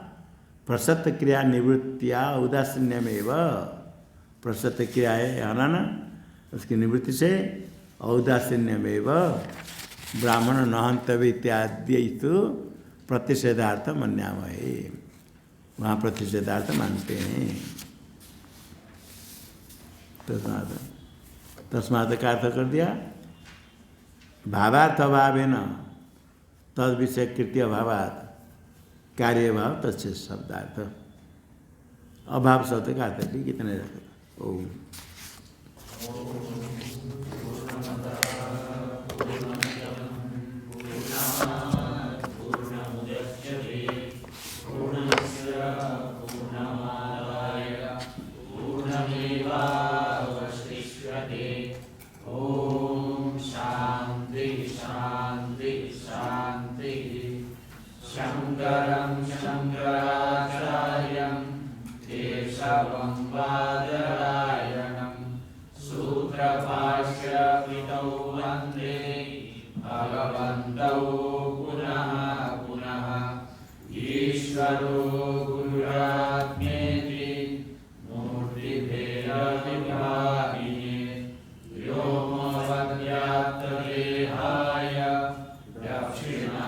प्रसत क्रिया निवृत्तिया औदासीन्यमेव, प्रसत क्रिया है हनन, उसकी निवृत्ति से औदासीन्यमेव ब्राह्मण नहंतव्य इत्यादि प्रतिषेधार्थ मन्यामहे, वहाँ प्रतिषेधार्थ मानते हैं। तस्मात् का अर्थ कर दिया भावार्थ अभावेन तद विषय कृत्य अभावात् कार्य भाव तस्य शब्दार्थ। अभाव शब्द का अर्थ ठीक कितने रखेगा? ओम शंकरं शंकराचार्यं केशवं बादरायणं सूत्रभाष्यकृतौ वन्दे भगवन्तौ पुनः पुनः। ईश्वरो गुरुरात्मेति मूर्तिभेदविभागिने व्योमवद्व्याप्तदेहाय दक्षिणा